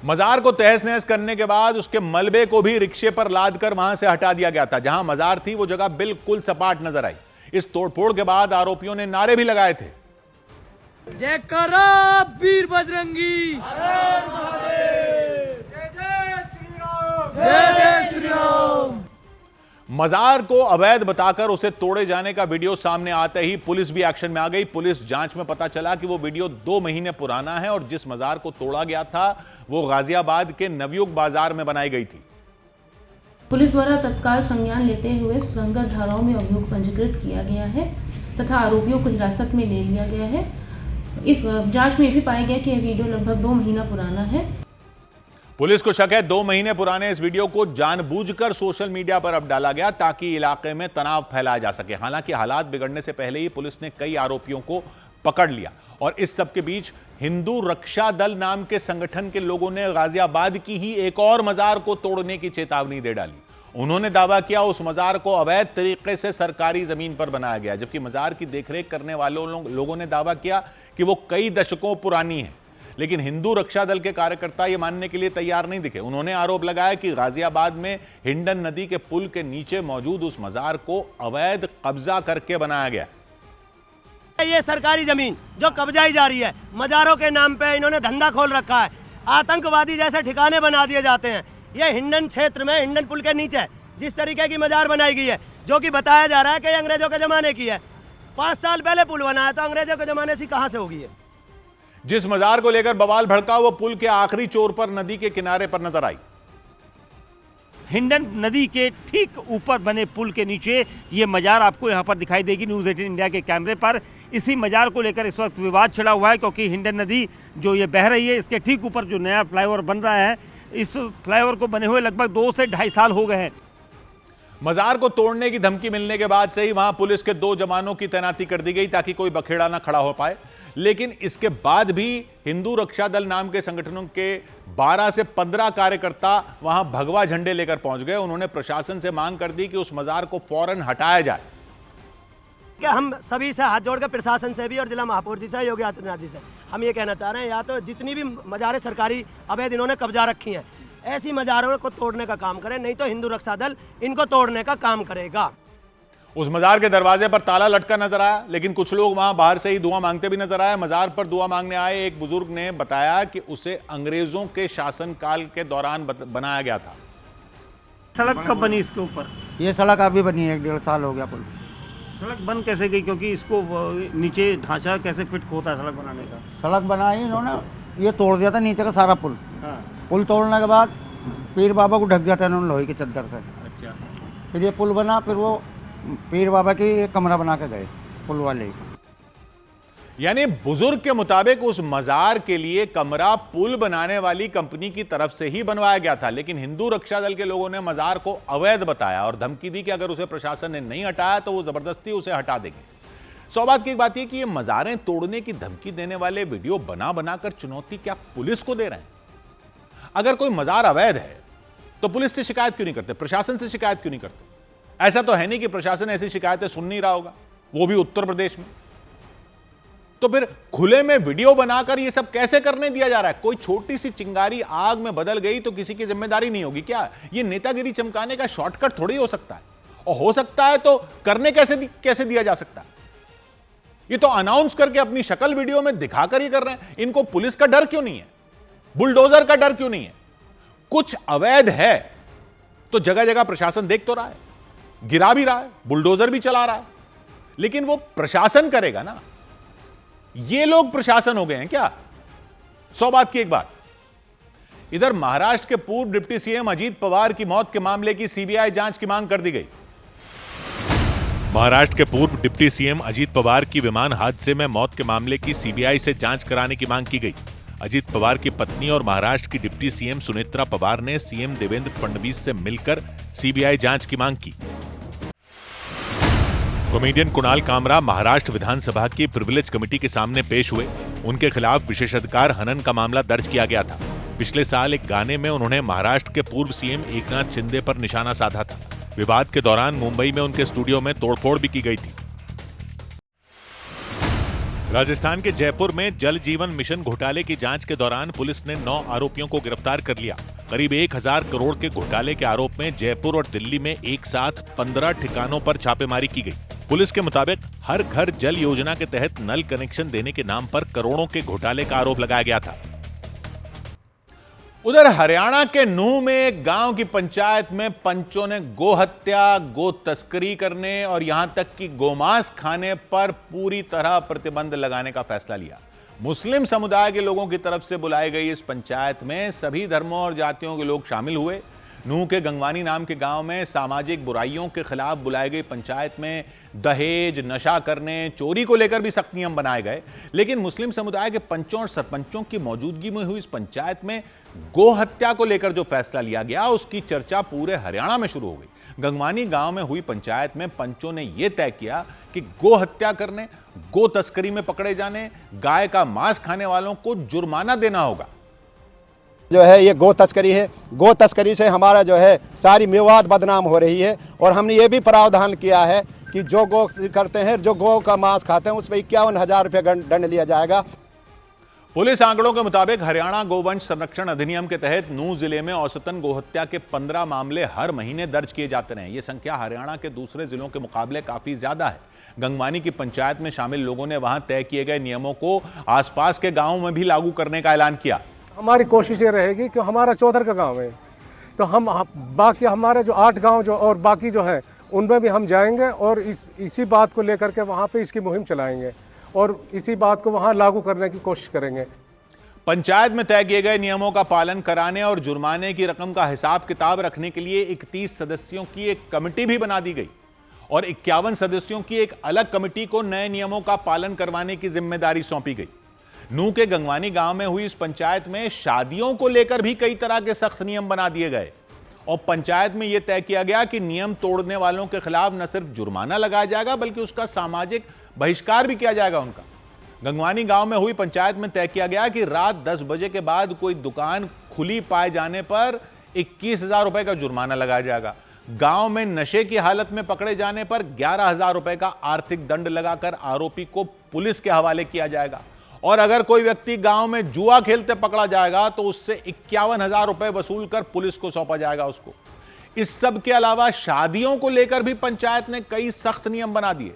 मजार को तहस नहस करने के बाद उसके मलबे को भी रिक्शे पर लाद कर वहां से हटा दिया गया था। जहां मजार थी वो जगह बिल्कुल सपाट नजर आई। इस तोड़फोड़ के बाद आरोपियों ने नारे भी लगाए थे, जय करो वीर बजरंगी, जय जय श्री राम। मजार को अवैध बताकर उसे तोड़े जाने का वीडियो सामने आते ही पुलिस भी एक्शन में आ गई। पुलिस जांच में पता चला कि वो वीडियो 2 महीने पुराना है और जिस मजार को तोड़ा गया था वो गाजियाबाद के नवयुग बाजार में बनाई गई थी। पुलिस द्वारा तत्काल संज्ञान लेते हुए संगत धाराओं में अभियोग पंजीकृत किया गया है तथा आरोपियों को हिरासत में ले लिया गया है। इस जांच में भी पाया गया कि यह वीडियो लगभग 2 महीना पुराना है। पुलिस को शक है 2 महीने पुराने इस वीडियो को जानबूझकर सोशल मीडिया पर अब डाला गया ताकि इलाके में तनाव फैलाया जा सके। हालांकि हालात बिगड़ने से पहले ही पुलिस ने कई आरोपियों को पकड़ लिया और इस सब के बीच हिंदू रक्षा दल नाम के संगठन के लोगों ने गाजियाबाद की ही एक और मजार को तोड़ने की चेतावनी दे डाली। उन्होंने दावा किया उस मजार को अवैध तरीके से सरकारी जमीन पर बनाया गया, जबकि मजार की देखरेख करने वालों लोगों ने दावा किया कि वो कई दशकों पुरानी है। लेकिन हिंदू रक्षा दल के कार्यकर्ता ये मानने के लिए तैयार नहीं दिखे। उन्होंने आरोप लगाया कि गाजियाबाद में हिंडन नदी के पुल के नीचे मौजूद उस मजार को अवैध कब्जा करके बनाया गया। ये सरकारी जमीन जो कब्जाई जा रही है, मजारों के नाम पे इन्होंने धंधा खोल रखा है। आतंकवादी जैसे ठिकाने बना दिए जाते हैं। ये हिंडन क्षेत्र में हिंडन पुल के नीचे जिस तरीके की मजार बनाई गई है, जो कि बताया जा रहा है कि अंग्रेजों के जमाने की है। 5 साल पहले पुल बना है तो अंग्रेजों के जमाने से कहां से होगी है। जिस मजार को लेकर बवाल भड़का वो पुल के आखिरी छोर पर नदी के किनारे पर नजर आई। हिंडन नदी के ठीक ऊपर बने पुल के नीचे ये मजार आपको यहाँ पर दिखाई देगी न्यूज़ 18 इंडिया के कैमरे पर। इसी मजार को लेकर इस वक्त विवाद छिड़ा हुआ है क्योंकि हिंडन नदी जो ये बह रही है इसके ठीक ऊपर जो नया फ्लाईओवर बन रहा है, इस फ्लाईओवर को बने हुए लगभग 2 से 2.5 साल हो गए हैं। मजार को तोड़ने की धमकी मिलने के बाद से ही वहां पुलिस के 2 जवानों की तैनाती कर दी गई ताकि कोई बखेड़ा ना खड़ा हो पाए। लेकिन इसके बाद भी हिंदू रक्षा दल नाम के संगठनों के 12 से 15 कार्यकर्ता वहां भगवा झंडे लेकर पहुंच गए। उन्होंने प्रशासन से मांग कर दी कि उस मजार को फौरन हटाया जाए। कि हम सभी से हाथ जोड़कर प्रशासन से भी और जिला महापौर जी से, योगी आदित्यनाथ जी से हम ये कहना चाह रहे हैं, या तो जितनी भी मजारें सरकारी अवैध इन्होंने कब्जा रखी हैं ऐसी मजारों को तोड़ने का काम करें, नहीं तो हिंदू रक्षा दल इनको तोड़ने का काम करेगा। उस मजार के दरवाजे पर ताला लटका नजर आया, लेकिन कुछ लोग वहां बाहर से ही दुआ मांगते भी नजर आए। मजार पर दुआ मांगने आए एक बुजुर्ग ने बताया कि उसे अंग्रेजों के शासनकाल के दौरान बनाया गया था। सड़क कब बनी इसके ऊपर? ये सड़क अभी बनी है, 1.5 साल हो गया। पुल सड़क बन कैसे गई, क्योंकि इसको नीचे ढांचा कैसे फिट होता है सड़क बनाने का? सड़क बनाई इन्होंने, ये तोड़ दिया था नीचे का सारा पुल। हाँ। पुल तोड़ने के बाद पीर बाबा को ढक दिया था इन्होंने लोहे की चद्दर से। अच्छा। फिर ये पुल बना, फिर वो पीर बाबा की कमरा बना के गए पुल वाले। यानी बुजुर्ग के मुताबिक उस मजार के लिए कमरा पुल बनाने वाली कंपनी की तरफ से ही बनवाया गया था, लेकिन हिंदू रक्षा दल के लोगों ने मजार को अवैध बताया और धमकी दी कि अगर उसे प्रशासन ने नहीं हटाया तो वो जबरदस्ती उसे हटा देंगे। सौभाग्य की बात यह कि ये मजारें तोड़ने की धमकी देने वाले वीडियो बना बनाकर चुनौती क्या पुलिस को दे रहे हैं? अगर कोई मजार अवैध है तो पुलिस से शिकायत क्यों नहीं करते, प्रशासन से शिकायत क्यों नहीं करते? ऐसा तो है नहीं कि प्रशासन ऐसी शिकायतें सुन नहीं रहा होगा, वो भी उत्तर प्रदेश में। तो फिर खुले में वीडियो बनाकर ये सब कैसे करने दिया जा रहा है? कोई छोटी सी चिंगारी आग में बदल गई तो किसी की जिम्मेदारी नहीं होगी क्या? ये नेतागिरी चमकाने का शॉर्टकट थोड़ी हो सकता है, और हो सकता है तो करने कैसे दिया जा सकता है? ये तो अनाउंस करके अपनी शक्ल वीडियो में दिखाकर ही कर रहे हैं। इनको पुलिस का डर क्यों नहीं है, बुलडोजर का डर क्यों नहीं है? कुछ अवैध है तो जगह जगह प्रशासन देख तो रहा है, गिरा भी रहा है, बुलडोजर भी चला रहा है, लेकिन वो प्रशासन करेगा ना। ये लोग प्रशासन हो गए हैं क्या? 100 बात की एक बात। इधर महाराष्ट्र के पूर्व डिप्टी सीएम अजीत पवार की मौत के मामले की सीबीआई जांच की मांग कर दी गई। महाराष्ट्र के पूर्व डिप्टी सीएम अजीत पवार की विमान हादसे में मौत के मामले की सीबीआई से जांच कराने की मांग की गई। अजीत पवार की पत्नी और महाराष्ट्र की डिप्टी सीएम सुनेत्रा पवार ने सीएम देवेंद्र फडणवीस से मिलकर सीबीआई जांच की मांग की। कॉमेडियन कुणाल कामरा महाराष्ट्र विधानसभा की प्रिविलेज कमेटी के सामने पेश हुए। उनके खिलाफ विशेषाधिकार हनन का मामला दर्ज किया गया था। पिछले साल एक गाने में उन्होंने महाराष्ट्र के पूर्व सीएम एकनाथ शिंदे पर निशाना साधा था। विवाद के दौरान मुंबई में उनके स्टूडियो में तोड़फोड़ भी की गई थी। राजस्थान के जयपुर में जल जीवन मिशन घोटाले की जांच के दौरान पुलिस ने 9 आरोपियों को गिरफ्तार कर लिया। करीब 1000 करोड़ के घोटाले के आरोप में जयपुर और दिल्ली में एक साथ 15 ठिकानों पर छापेमारी की गई। पुलिस के मुताबिक हर घर जल योजना के तहत नल कनेक्शन देने के नाम पर करोड़ों के घोटाले का आरोप लगाया गया था। उधर हरियाणा के नूंह में एक गांव की पंचायत में पंचों ने गो हत्या, गो तस्करी करने और यहां तक कि गोमांस खाने पर पूरी तरह प्रतिबंध लगाने का फैसला लिया। मुस्लिम समुदाय के लोगों की तरफ से बुलाई गई इस पंचायत में सभी धर्मों और जातियों के लोग शामिल हुए। नूंह के गंगवानी नाम के गांव में सामाजिक बुराइयों के खिलाफ बुलाई गई पंचायत में दहेज, नशा करने, चोरी को लेकर भी सख्त नियम बनाए गए। लेकिन मुस्लिम समुदाय के पंचों और सरपंचों की मौजूदगी में हुई इस पंचायत में गो हत्या को लेकर जो फैसला लिया गया उसकी चर्चा पूरे हरियाणा में शुरू हो गई। गंगवानी गांव में हुई पंचायत में पंचों ने यह तय किया कि गो हत्या करने, गो तस्करी में पकड़े जाने, गाय का मांस खाने वालों को जुर्माना देना होगा। जो है ये गो तस्करी है। गो तस्करी से हमारा जो है सारी मेवात बदनाम हो रही है और हमने ये भी प्रावधान किया है कि जो गो करते हैं, जो गो का मांस खाते हैं, उस पर 51,000 रुपये दंड लिया जाएगा। पुलिस आंकड़ों के मुताबिक हरियाणा गोवंश संरक्षण अधिनियम के तहत नूंह जिले में औसतन गोहत्या के 15 मामले हर महीने दर्ज किए जाते रहे। ये संख्या हरियाणा के दूसरे जिलों के मुकाबले काफी ज्यादा है। गंगवानी की पंचायत में शामिल लोगों ने वहां तय किए गए नियमों को आसपास के गांवों में भी लागू करने का ऐलान किया। हमारी कोशिश ये रहेगी कि हमारा चौधर का गांव है तो हम बाकी हमारे जो 8 गांव जो और बाकी जो है उनमें भी हम जाएंगे और इसी बात को लेकर के वहाँ पे इसकी मुहिम चलाएंगे और इसी बात को वहाँ लागू करने की कोशिश करेंगे। पंचायत में तय किए गए नियमों का पालन कराने और जुर्माने की रकम का हिसाब किताब रखने के लिए 31 सदस्यों की एक कमेटी भी बना दी गई और 51 सदस्यों की एक अलग कमेटी को नए नियमों का पालन करवाने की जिम्मेदारी सौंपी गई। नूंह के गंगवानी गांव में हुई इस पंचायत में शादियों को लेकर भी कई तरह के सख्त नियम बना दिए गए और पंचायत में यह तय किया गया कि नियम तोड़ने वालों के खिलाफ न सिर्फ जुर्माना लगाया जाएगा बल्कि उसका सामाजिक बहिष्कार भी किया जाएगा उनका। गंगवानी गांव में हुई पंचायत में तय किया गया कि रात 10 बजे के बाद कोई दुकान खुली पाए जाने पर 21,000 रुपए का जुर्माना लगाया जाएगा। गांव में नशे की हालत में पकड़े जाने पर 11,000 रुपए का आर्थिक दंड लगाकर आरोपी को पुलिस के हवाले किया जाएगा और अगर कोई व्यक्ति गांव में जुआ खेलते पकड़ा जाएगा तो उससे 51,000 रुपए वसूल कर पुलिस को सौंपा जाएगा उसको। इस सब के अलावा शादियों को लेकर भी पंचायत ने कई सख्त नियम बना दिए।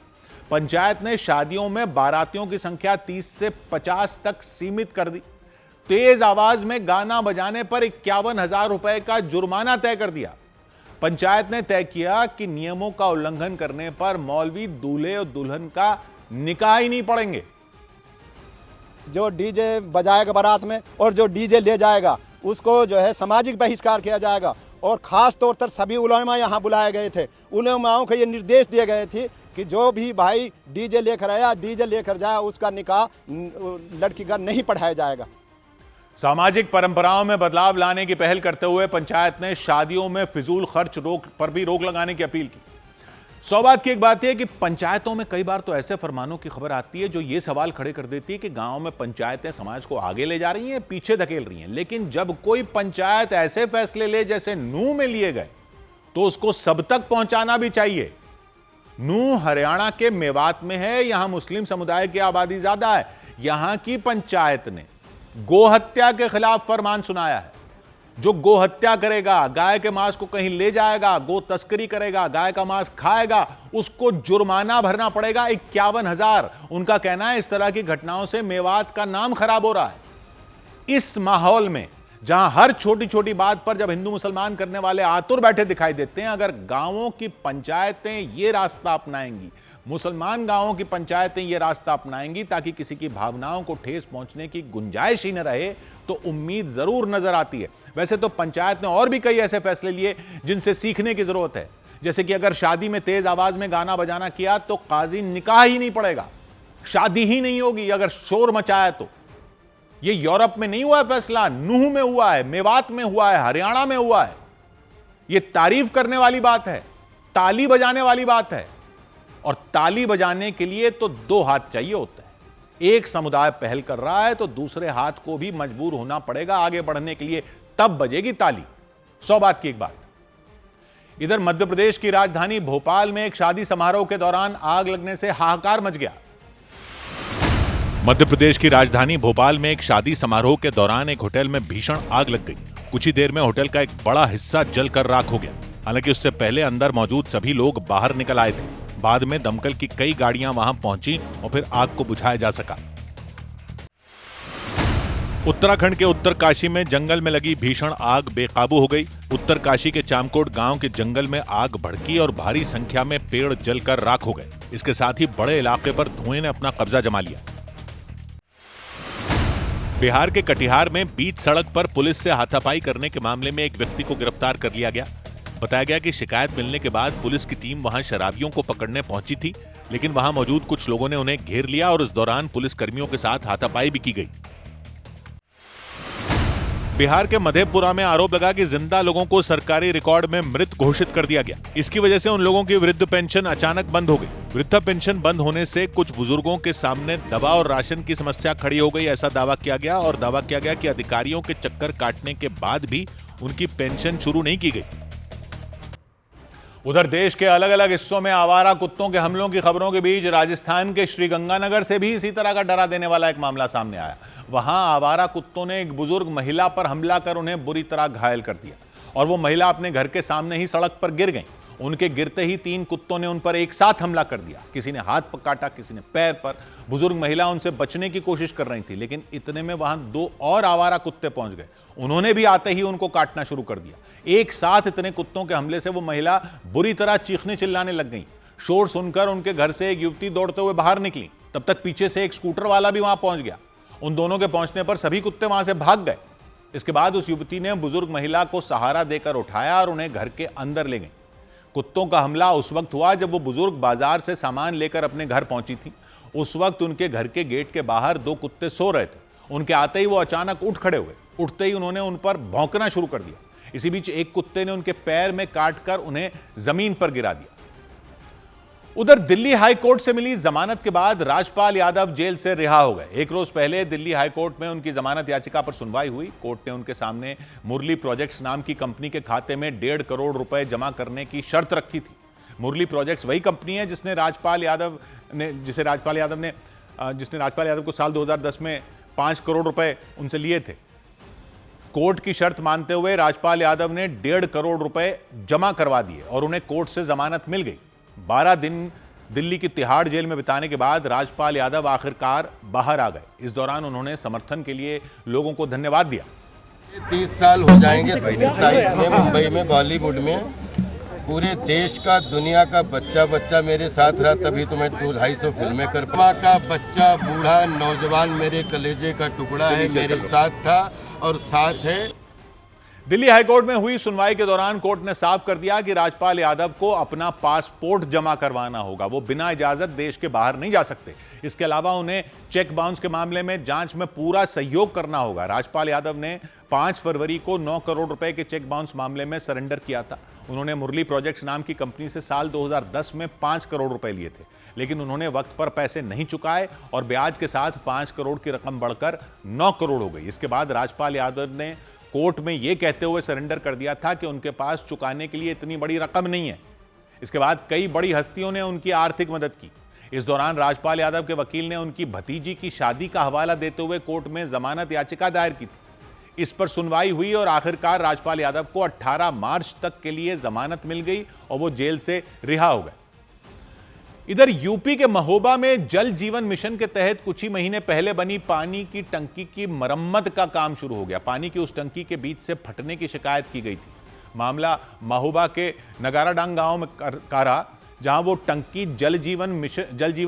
पंचायत ने शादियों में बारातियों की संख्या 30 से 50 तक सीमित कर दी। तेज आवाज में गाना बजाने पर 51,000 रुपए का जुर्माना तय कर दिया। पंचायत ने तय किया कि नियमों का उल्लंघन करने पर मौलवी दूल्हे और दुल्हन का निकाह ही नहीं पढ़ेंगे। जो डीजे बजाएगा बारात में और जो डीजे ले जाएगा उसको जो है सामाजिक बहिष्कार किया जाएगा और खास तौर पर सभी उलेमा यहाँ बुलाए गए थे। उलेमाओं को ये निर्देश दिए गए थे कि जो भी भाई डीजे लेकर आया, डीजे लेकर जाए, उसका निकाह लड़की का नहीं पढ़ाया जाएगा। सामाजिक परंपराओं में बदलाव लाने की पहल करते हुए पंचायत ने शादियों में फिजूल खर्च पर भी रोक लगाने की अपील की। सौभाग्य की एक बात यह कि पंचायतों में कई बार तो ऐसे फरमानों की खबर आती है जो ये सवाल खड़े कर देती है कि गांव में पंचायतें समाज को आगे ले जा रही हैं, पीछे धकेल रही हैं। लेकिन जब कोई पंचायत ऐसे फैसले ले जैसे नूंह में लिए गए तो उसको सब तक पहुंचाना भी चाहिए। नूंह हरियाणा के मेवात में है, यहां मुस्लिम समुदाय की आबादी ज्यादा है। यहां की पंचायत ने गोहत्या के खिलाफ फरमान सुनाया है। जो गो हत्या करेगा, गाय के मांस को कहीं ले जाएगा, गो तस्करी करेगा, गाय का मांस खाएगा, उसको जुर्माना भरना पड़ेगा 51,000। उनका कहना है इस तरह की घटनाओं से मेवात का नाम खराब हो रहा है। इस माहौल में जहां हर छोटी छोटी बात पर जब हिंदू मुसलमान करने वाले आतुर बैठे दिखाई देते हैं, अगर गांवों की पंचायतें ये रास्ता अपनाएंगी, मुसलमान गांवों की पंचायतें ये रास्ता अपनाएंगी ताकि किसी की भावनाओं को ठेस पहुंचने की गुंजाइश ही न रहे, तो उम्मीद जरूर नजर आती है। वैसे तो पंचायत ने और भी कई ऐसे फैसले लिए जिनसे सीखने की जरूरत है। जैसे कि अगर शादी में तेज आवाज में गाना बजाना किया तो काजी निकाह ही नहीं पड़ेगा, शादी ही नहीं होगी अगर शोर मचाया तो। यह यूरोप में नहीं हुआ है फैसला, नूंह में हुआ है, मेवात में हुआ है, हरियाणा में हुआ है। यह तारीफ करने वाली बात है, ताली बजाने वाली बात है। और ताली बजाने के लिए तो 2 हाथ चाहिए होता है। एक समुदाय पहल कर रहा है तो दूसरे हाथ को भी मजबूर होना पड़ेगा आगे बढ़ने के लिए, तब बजेगी ताली। 100 बात की एक बात। इधर मध्य प्रदेश की राजधानी भोपाल में एक शादी समारोह के दौरान आग लगने से हाहाकार मच गया। मध्य प्रदेश की राजधानी भोपाल में एक शादी समारोह के दौरान एक होटल में भीषण आग लग गई। कुछ ही देर में होटल का एक बड़ा हिस्सा जलकर राख हो गया। हालांकि उससे पहले अंदर मौजूद सभी लोग बाहर निकल आए थे। बाद में दमकल की कई गाड़ियां वहां पहुंची और फिर आग को बुझाया जा सका। उत्तराखंड के उत्तरकाशी में जंगल में लगी भीषण आग बेकाबू हो गई। उत्तरकाशी के चामकोट गांव के जंगल में आग भड़की और भारी संख्या में पेड़ जलकर राख हो गए। इसके साथ ही बड़े इलाके पर धुएं ने अपना कब्जा जमा लिया। बिहार के कटिहार में बीच सड़क पर पुलिस से हाथापाई करने के मामले में एक व्यक्ति को गिरफ्तार कर लिया गया। बताया गया कि शिकायत मिलने के बाद पुलिस की टीम वहां शराबियों को पकड़ने पहुंची थी, लेकिन वहां मौजूद कुछ लोगों ने उन्हें घेर लिया और इस दौरान पुलिस कर्मियों के साथ हाथापाई भी की गई। बिहार के मधेपुरा में आरोप लगा कि जिंदा लोगों को सरकारी रिकॉर्ड में मृत घोषित कर दिया गया। इसकी वजह से उन लोगों की वृद्ध पेंशन अचानक बंद हो गई। वृद्धा पेंशन बंद होने से कुछ बुजुर्गों के सामने दवा और राशन की समस्या खड़ी हो गई, ऐसा दावा किया गया। और दावा किया गया कि अधिकारियों के चक्कर काटने के बाद भी उनकी पेंशन शुरू नहीं की गई। उधर देश के अलग अलग हिस्सों में आवारा कुत्तों के हमलों की खबरों के बीच राजस्थान के श्रीगंगानगर से भी इसी तरह का डरा देने वाला एक मामला सामने आया। वहां आवारा कुत्तों ने एक बुजुर्ग महिला पर हमला कर उन्हें बुरी तरह घायल कर दिया और वो महिला अपने घर के सामने ही सड़क पर गिर गई। उनके गिरते ही 3 कुत्तों ने उन पर एक साथ हमला कर दिया। किसी ने हाथ पर काटा, किसी ने पैर पर। बुजुर्ग महिला उनसे बचने की कोशिश कर रही थी, लेकिन इतने में वहां 2 और आवारा कुत्ते पहुंच गए। उन्होंने भी आते ही उनको काटना शुरू कर दिया। एक साथ इतने कुत्तों के हमले से वो महिला बुरी तरह चीखने चिल्लाने लग गई। शोर सुनकर उनके घर से एक युवती दौड़ते हुए बाहर निकली। तब तक पीछे से एक स्कूटर वाला भी वहां पहुंच गया। उन दोनों के पहुंचने पर सभी कुत्ते वहां से भाग गए। इसके बाद उस युवती ने बुजुर्ग महिला को सहारा देकर उठाया और उन्हें घर के अंदर ले गई। कुत्तों का हमला उस वक्त हुआ जब वो बुजुर्ग बाजार से सामान लेकर अपने घर पहुंची थी। उस वक्त उनके घर के गेट के बाहर 2 कुत्ते सो रहे थे। उनके आते ही वो अचानक उठ खड़े हुए। उठते ही उन्होंने उन पर भौंकना शुरू कर दिया। इसी बीच एक कुत्ते ने उनके पैर में काटकर उन्हें जमीन पर गिरा दिया। उधर दिल्ली हाई कोर्ट से मिली जमानत के बाद राजपाल यादव जेल से रिहा हो गए। एक रोज पहले दिल्ली हाई कोर्ट में उनकी जमानत याचिका पर सुनवाई हुई। कोर्ट ने उनके सामने मुरली प्रोजेक्ट्स नाम की कंपनी के खाते में 1.5 करोड़ रुपए जमा करने की शर्त रखी थी। मुरली प्रोजेक्ट्स वही कंपनी है जिसने राजपाल यादव को साल 2010 में 5 करोड़ रुपए उनसे लिए थे। कोर्ट की शर्त मानते हुए राजपाल यादव ने 1.5 करोड़ रुपए जमा करवा दिए और उन्हें कोर्ट से जमानत मिल गई। 12 दिन दिल्ली की तिहाड़ जेल में बिताने के बाद राजपाल यादव आखिरकार बाहर आ गए। इस दौरान उन्होंने समर्थन के लिए लोगों को धन्यवाद दिया। 30 साल हो जाएंगे 27 में मुंबई में बॉलीवुड में। पूरे देश का दुनिया का बच्चा मेरे साथ रहा, तभी तो मैं 250 फिल्में कर पाया। का बच्चा बूढ़ा नौजवान मेरे कलेजे का टुकड़ा है, मेरे साथ था और साथ है। दिल्ली हाईकोर्ट में हुई सुनवाई के दौरान कोर्ट ने साफ कर दिया कि राजपाल यादव को अपना पासपोर्ट जमा करवाना होगा। वो बिना इजाजत देश के बाहर नहीं जा सकते। इसके अलावा उन्हें चेक बाउंस के मामले में जांच में पूरा सहयोग करना होगा। राजपाल यादव ने 5 फरवरी को 9 करोड़ रुपए के चेक बाउंस मामले में सरेंडर किया था। उन्होंने मुरली प्रोजेक्ट्स नाम की कंपनी से साल 2010 में 5 करोड़ रुपए लिए थे, लेकिन उन्होंने वक्त पर पैसे नहीं चुकाए और ब्याज के साथ 5 करोड़ की रकम बढ़कर 9 करोड़ हो गई। इसके बाद राजपाल यादव ने कोर्ट में यह कहते हुए सरेंडर कर दिया था कि उनके पास चुकाने के लिए इतनी बड़ी रकम नहीं है। इसके बाद कई बड़ी हस्तियों ने उनकी आर्थिक मदद की। इस दौरान राजपाल यादव के वकील ने उनकी भतीजी की शादी का हवाला देते हुए कोर्ट में जमानत याचिका दायर की थी। इस पर सुनवाई हुई और आखिरकार राजपाल यादव को 18 मार्च तक के लिए जमानत मिल गई और वो जेल से रिहा हो गए। इधर यूपी के महोबा में जल जीवन मिशन के तहत कुछ ही महीने पहले बनी पानी की टंकी की मरम्मत का काम शुरू हो गया। पानी की उस टंकी के बीच से फटने की शिकायत की गई थी। मामला महोबा के नगाराडांग गांव में का रहा, जहां वो टंकी जल जीवन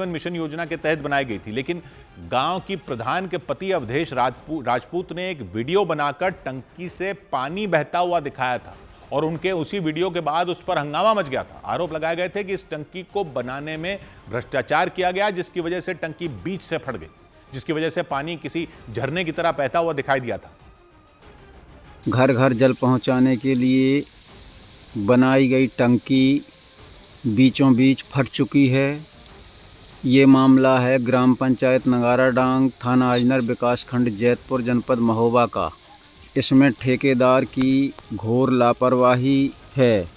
मिशन योजना के तहत बनाई गई थी। लेकिन गांव की प्रधान के पति अवधेश राजपूत ने एक वीडियो बनाकर टंकी से पानी बहता हुआ दिखाया था और उनके उसी वीडियो के बाद उस पर हंगामा मच गया था। आरोप लगाए गए थे कि इस टंकी को बनाने में भ्रष्टाचार किया गया, जिसकी वजह से टंकी बीच से फट गई, जिसकी वजह से पानी किसी झरने की तरह बहता हुआ दिखाई दिया था। घर घर जल पहुंचाने के लिए बनाई गई टंकी बीचों बीच फट चुकी है। ये मामला है ग्राम पंचायत नगाराडांग, थाना अजनर, विकासखंड जैतपुर, जनपद महोबा का। इसमें ठेकेदार की घोर लापरवाही है।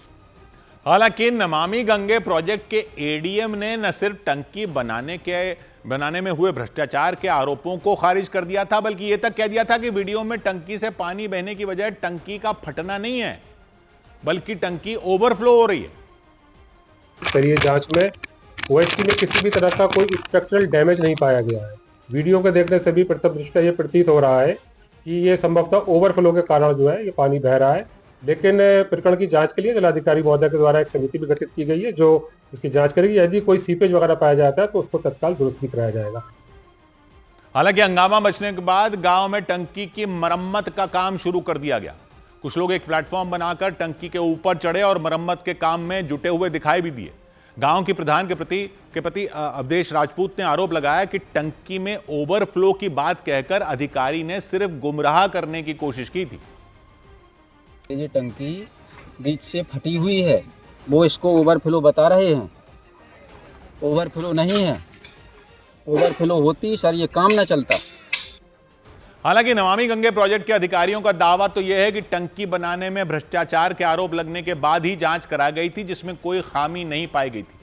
हालांकि नमामि गंगे प्रोजेक्ट के एडीएम ने न सिर्फ टंकी बनाने के बनाने में हुए भ्रष्टाचार के आरोपों को खारिज कर दिया था, बल्कि यह तक कह दिया था कि वीडियो में टंकी से पानी बहने की वजह टंकी का फटना नहीं है, बल्कि टंकी ओवरफ्लो हो रही है। स्तरीय जांच में ओएचटी में किसी भी तरह का कोई स्ट्रक्चरल डैमेज नहीं पाया गया है। वीडियो को देखने से भी प्रथम दृष्टया ये प्रतीत हो रहा है कि ये संभवतः ओवरफ्लो के कारण जो है ये पानी बह रहा है। लेकिन प्रकरण की जांच के लिए जिलाधिकारी महोदय के द्वारा एक समिति भी गठित की गई है जो इसकी जांच करेगी। यदि कोई सीपेज वगैरह पाया जाता है तो उसको तत्काल दुरुस्त भी कराया जाएगा। हालांकि हंगामा मचने के बाद गांव में टंकी की मरम्मत का काम शुरू कर दिया गया। कुछ लोग एक प्लेटफॉर्म बनाकर टंकी के ऊपर चढ़े और मरम्मत के काम में जुटे हुए दिखाई भी दिए। गांव की प्रधान के पति अवधेश राजपूत ने आरोप लगाया कि टंकी में ओवरफ्लो की बात कहकर अधिकारी ने सिर्फ गुमराह करने की कोशिश की थी। ये टंकी बीच से फटी हुई है, वो इसको ओवरफ्लो बता रहे हैं। ओवरफ्लो नहीं है, ओवरफ्लो होती सर ये काम ना चलता। हालांकि नमामि गंगे प्रोजेक्ट के अधिकारियों का दावा तो यह है कि टंकी बनाने में भ्रष्टाचार के आरोप लगने के बाद ही जांच करा गई थी, जिसमें कोई खामी नहीं पाई गई थी।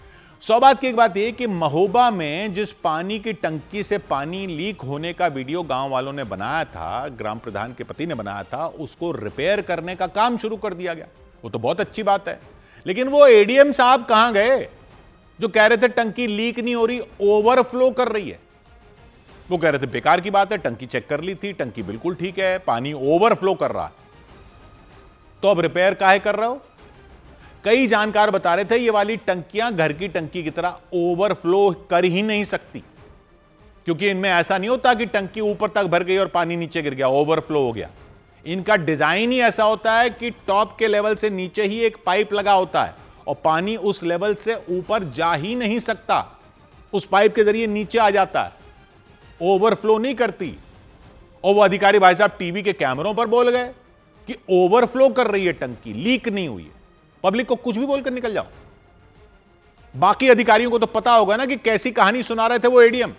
सौभाग्य की एक बात यह कि महोबा में जिस पानी की टंकी से पानी लीक होने का वीडियो गांव वालों ने बनाया था, ग्राम प्रधान के पति ने बनाया था, उसको रिपेयर करने का काम शुरू कर दिया गया। वो तो बहुत अच्छी बात है, लेकिन वो एडीएम साहब कहां गए जो कह रहे थे टंकी लीक नहीं हो रही, ओवरफ्लो कर रही है। वो कह रहे थे बेकार की बात है, टंकी चेक कर ली थी, टंकी बिल्कुल ठीक है, पानी ओवरफ्लो कर रहा है, तो अब रिपेयर काहे कर रहे हो? कई जानकार बता रहे थे ये वाली टंकियां घर की टंकी की तरह ओवरफ्लो कर ही नहीं सकती, क्योंकि इनमें ऐसा नहीं होता कि टंकी ऊपर तक भर गई और पानी नीचे गिर गया, ओवरफ्लो हो गया। इनका डिजाइन ही ऐसा होता है कि टॉप के लेवल से नीचे ही एक पाइप लगा होता है और पानी उस लेवल से ऊपर जा ही नहीं सकता, उस पाइप के जरिए नीचे आ जाता है, ओवरफ्लो नहीं करती। और वो अधिकारी भाई साहब टीवी के कैमरों पर बोल गए कि ओवरफ्लो कर रही है टंकी, लीक नहीं हुई है। पब्लिक को कुछ भी बोलकर निकल जाओ। बाकी अधिकारियों को तो पता होगा ना कि कैसी कहानी सुना रहे थे वो एडीएम।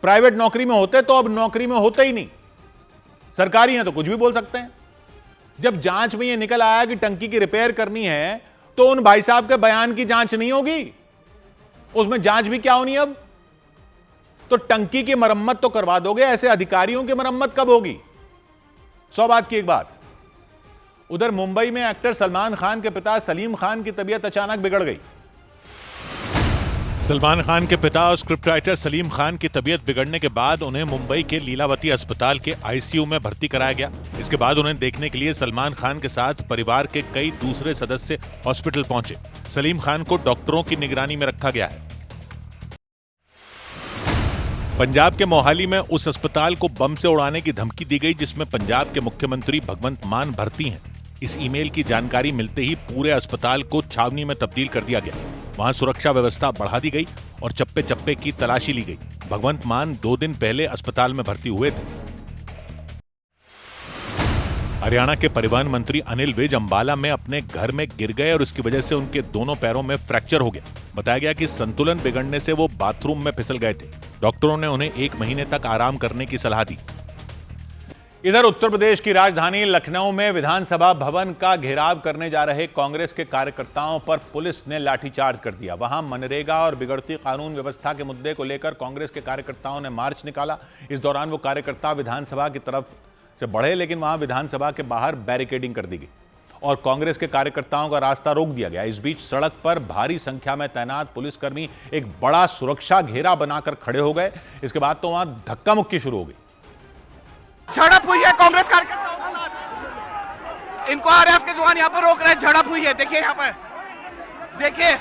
प्राइवेट नौकरी में होते तो अब नौकरी में होते ही नहीं, सरकारी हैं तो कुछ भी बोल सकते हैं। जब जांच में यह निकल आया कि टंकी की रिपेयर करनी है तो उन भाई साहब के बयान की जांच नहीं होगी, उसमें जांच भी क्या होनी? अब तो टंकी की मरम्मत तो करवा दोगे, ऐसे अधिकारियों की मरम्मत कब होगी? 100 बात की एक बात। उधर मुंबई में एक्टर सलमान खान के पिता सलीम खान की तबीयत अचानक बिगड़ गई। सलमान खान के पिता और स्क्रिप्ट राइटर सलीम खान की तबीयत बिगड़ने के बाद उन्हें मुंबई के लीलावती अस्पताल के आईसीयू में भर्ती कराया गया। इसके बाद उन्हें देखने के लिए सलमान खान के साथ परिवार के कई दूसरे सदस्य हॉस्पिटल पहुंचे। सलीम खान को डॉक्टरों की निगरानी में रखा गया है। पंजाब के मोहाली में उस अस्पताल को बम से उड़ाने की धमकी दी गई जिसमें पंजाब के मुख्यमंत्री भगवंत मान भर्ती हैं। इस ईमेल की जानकारी मिलते ही पूरे अस्पताल को छावनी में तब्दील कर दिया गया। वहां सुरक्षा व्यवस्था बढ़ा दी गई और चप्पे चप्पे की तलाशी ली गई। भगवंत मान 2 दिन पहले अस्पताल में भर्ती हुए थे। हरियाणा के परिवहन मंत्री अनिल विज अंबाला में अपने घर में गिर गए और इसकी वजह से उनके दोनों पैरों में फ्रैक्चर हो गया। बताया गया कि संतुलन बिगड़ने से वो बाथरूम में फिसल गए थे। डॉक्टरों ने उन्हें 1 महीने तक आराम करने की सलाह दी। इधर उत्तर प्रदेश की राजधानी लखनऊ में विधानसभा भवन का घेराव करने जा रहे कांग्रेस के कार्यकर्ताओं पर पुलिस ने लाठीचार्ज कर दिया। वहां मनरेगा और बिगड़ती कानून व्यवस्था के मुद्दे को लेकर कांग्रेस के कार्यकर्ताओं ने मार्च निकाला। इस दौरान वो कार्यकर्ता विधानसभा की तरफ से बढ़े, लेकिन वहां विधानसभा के बाहर बैरिकेडिंग कर दी गई और कांग्रेस के कार्यकर्ताओं का रास्ता रोक दिया गया। इस बीच सड़क पर भारी संख्या में तैनात पुलिसकर्मी एक बड़ा सुरक्षा घेरा बनाकर खड़े हो गए। इसके बाद तो वहां धक्का मुक्की शुरू हो गई। झड़प हुई है कांग्रेस कार्यकर्ताओं के साथ, इनको आरएएफ के जवान यहाँ पर रोक रहे हैं। झड़प हुई है, देखिए यहाँ पर, देखिए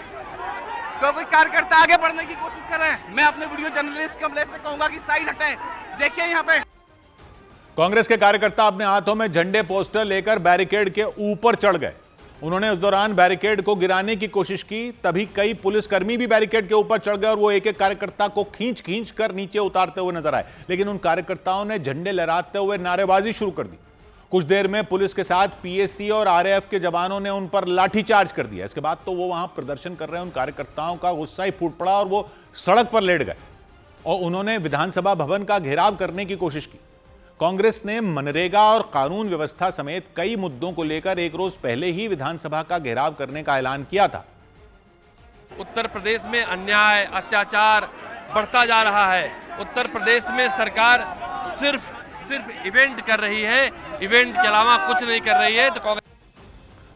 कोई कार्यकर्ता आगे बढ़ने की कोशिश कर रहे हैं। मैं अपने वीडियो जर्नलिस्ट कमलेश से कहूंगा कि साइड हटें। देखिए यहाँ पे कांग्रेस के कार्यकर्ता अपने हाथों में झंडे पोस्टर लेकर बैरिकेड के ऊपर चढ़ गए। उन्होंने उस दौरान बैरिकेड को गिराने की कोशिश की, तभी कई पुलिसकर्मी भी बैरिकेड के ऊपर चढ़ गए और वो एक एक कार्यकर्ता को खींच कर नीचे उतारते हुए नजर आए। लेकिन उन कार्यकर्ताओं ने झंडे लहराते हुए नारेबाजी शुरू कर दी। कुछ देर में पुलिस के साथ पीएसी और आरएएफ के जवानों ने उन पर लाठीचार्ज कर दिया। इसके बाद तो वो वहां प्रदर्शन कर रहे उन कार्यकर्ताओं का गुस्सा ही फूट पड़ा और वो सड़क पर लेट गए और उन्होंने विधानसभा भवन का घेराव करने की कोशिश की। कांग्रेस ने मनरेगा और कानून व्यवस्था समेत कई मुद्दों को लेकर एक रोज पहले ही विधानसभा का घेराव करने का ऐलान किया था। उत्तर प्रदेश में अन्याय, अत्याचार बढ़ता जा रहा है। उत्तर प्रदेश में सरकार सिर्फ इवेंट कर रही है, इवेंट के अलावा कुछ नहीं कर रही है। तो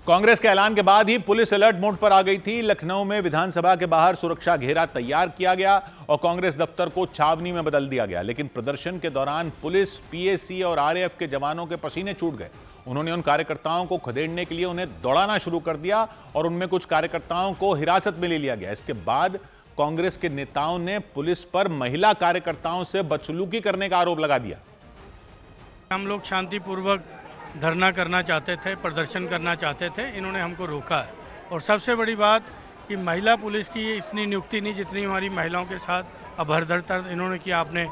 कांग्रेस के ऐलान के बाद ही पुलिस अलर्ट मोड पर आ गई थी। लखनऊ में विधानसभा के बाहर सुरक्षा घेरा तैयार किया गया और कांग्रेस दफ्तर को छावनी में बदल दिया गया। लेकिन प्रदर्शन के दौरान पुलिस, पीएसी और आरएएफ के जवानों के पसीने छूट गए। उन्होंने उन कार्यकर्ताओं को खदेड़ने के लिए उन्हें दौड़ाना शुरू कर दिया और उनमें कुछ कार्यकर्ताओं को हिरासत में ले लिया गया। इसके बाद कांग्रेस के नेताओं ने पुलिस पर महिला कार्यकर्ताओं से बदसलूकी करने का आरोप लगा दिया। हम लोग शांतिपूर्वक धरना करना चाहते थे, प्रदर्शन करना चाहते थे, इन्होंने हमको रोका है। और सबसे बड़ी बात कि महिला पुलिस की इतनी नियुक्ति नहीं जितनी हमारी महिलाओं के साथ अभद्रता इन्होंने किया। आपने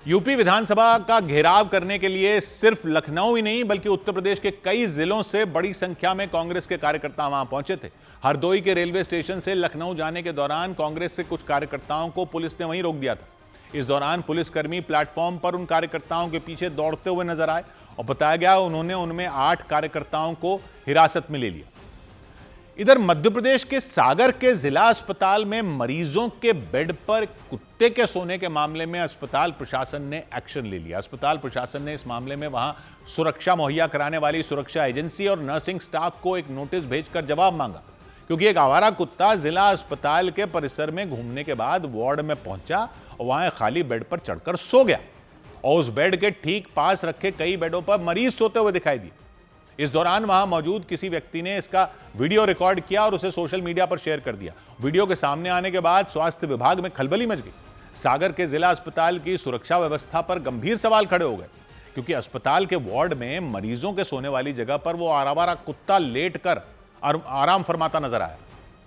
यूपी विधानसभा का घेराव करने के लिए सिर्फ लखनऊ ही नहीं बल्कि उत्तर प्रदेश के कई जिलों से बड़ी संख्या में कांग्रेस के कार्यकर्ता वहां पहुंचे थे। हरदोई के रेलवे स्टेशन से लखनऊ जाने के दौरान कांग्रेस से कुछ कार्यकर्ताओं को पुलिस ने वहीं रोक दिया था। इस दौरान पुलिसकर्मी प्लेटफॉर्म पर उन कार्यकर्ताओं के पीछे दौड़ते हुए नजर आए और बताया गया उन्होंने उनमें 8 कार्यकर्ताओं को हिरासत में ले लिया। इधर मध्य प्रदेश के सागर के जिला अस्पताल में मरीजों के बेड पर कुत्ते के सोने के मामले में अस्पताल प्रशासन ने एक्शन ले लिया। अस्पताल प्रशासन ने इस मामले में वहां सुरक्षा मुहैया कराने वाली सुरक्षा एजेंसी और नर्सिंग स्टाफ को एक नोटिस भेजकर जवाब मांगा, क्योंकि एक आवारा कुत्ता जिला अस्पताल के परिसर में घूमने के बाद वार्ड में पहुंचा और वहां खाली बेड पर चढ़कर सो गया और उस बेड के ठीक पास रखे कई बेडों पर मरीज सोते हुए दिखाई दिए। इस दौरान वहां मौजूद किसी व्यक्ति ने इसका वीडियो रिकॉर्ड किया और उसे सोशल मीडिया पर शेयर कर दिया। वीडियो के सामने आने के बाद स्वास्थ्य विभाग में खलबली मच गई। सागर के जिला अस्पताल की सुरक्षा व्यवस्था पर गंभीर सवाल खड़े हो गए, क्योंकि अस्पताल के वार्ड में मरीजों के सोने वाली जगह पर वो आवारा कुत्ता लेट कर आराम फरमाता नजर आया।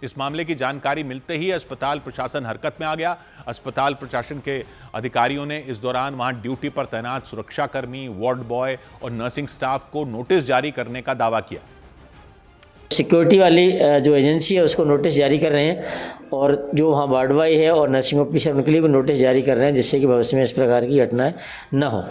इस मामले की जानकारी मिलते ही अस्पताल प्रशासन हरकत में आ गया। अस्पताल प्रशासन के अधिकारियों ने इस दौरान वहां ड्यूटी पर तैनात सुरक्षाकर्मी, वार्ड बॉय और नर्सिंग स्टाफ को नोटिस जारी करने का दावा किया। सिक्योरिटी वाली जो एजेंसी है उसको नोटिस जारी कर रहे हैं और जो वहाँ वार्ड बॉय है और नर्सिंग ऑफिसर उनके लिए भी नोटिस जारी कर रहे हैं, जिससे कि भविष्य में इस प्रकार की घटनाएं न हो।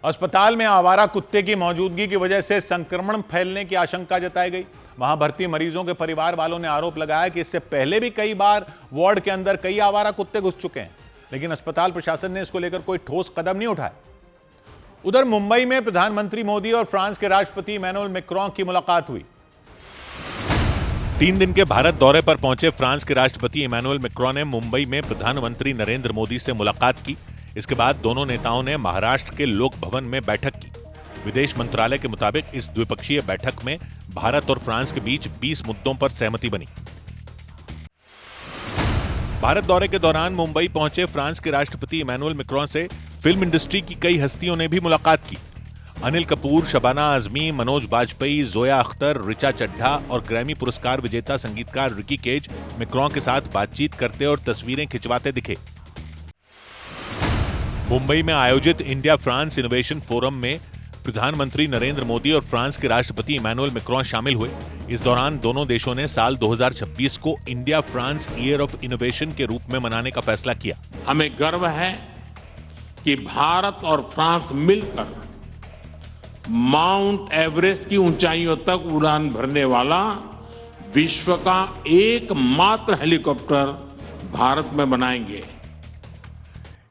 अस्पताल में आवारा कुत्ते की मौजूदगी की वजह से संक्रमण फैलने की आशंका जताई गई। वहां भर्ती मरीजों के परिवार वालों ने आरोप लगाया कि इससे पहले भी कई बार वार्ड के अंदर कई आवारा कुत्ते घुस चुके हैं, लेकिन अस्पताल प्रशासन ने इसको लेकर कोई ठोस कदम नहीं उठाया। उधर मुंबई में प्रधानमंत्री मोदी और फ्रांस के राष्ट्रपति इमैनुअल मैक्रों की मुलाकात हुई। 3 दिन के भारत दौरे पर पहुंचे फ्रांस के राष्ट्रपति इमैनुअल मैक्रों ने मुंबई में प्रधानमंत्री नरेंद्र मोदी से मुलाकात की। इसके बाद दोनों नेताओं ने महाराष्ट्र के लोक भवन में बैठक की। विदेश मंत्रालय के मुताबिक इस द्विपक्षीय बैठक में भारत और फ्रांस के बीच 20 मुद्दों पर सहमति बनी। भारत दौरे के दौरान मुंबई पहुंचे फ्रांस के राष्ट्रपति इमैनुअल मैक्रों से फिल्म इंडस्ट्री की कई हस्तियों ने भी मुलाकात की। अनिल कपूर, शबाना आजमी, मनोज बाजपेयी, जोया अख्तर, ऋचा चड्ढा और ग्रैमी पुरस्कार विजेता संगीतकार रिकी केज मैक्रों के साथ बातचीत करते और तस्वीरें खिंचवाते दिखे। मुंबई में आयोजित इंडिया फ्रांस इनोवेशन फोरम में प्रधानमंत्री नरेंद्र मोदी और फ्रांस के राष्ट्रपति इमैनुअल मैक्रों शामिल हुए। इस दौरान दोनों देशों ने साल 2026 को India France year of innovation के रूप में मनाने का फैसला किया। हमें गर्व है कि भारत और फ्रांस मिलकर माउंट एवरेस्ट की ऊंचाइयों तक उड़ान भरने वाला विश्व का एकमात्र हेलीकॉप्टर भारत में बनाएंगे।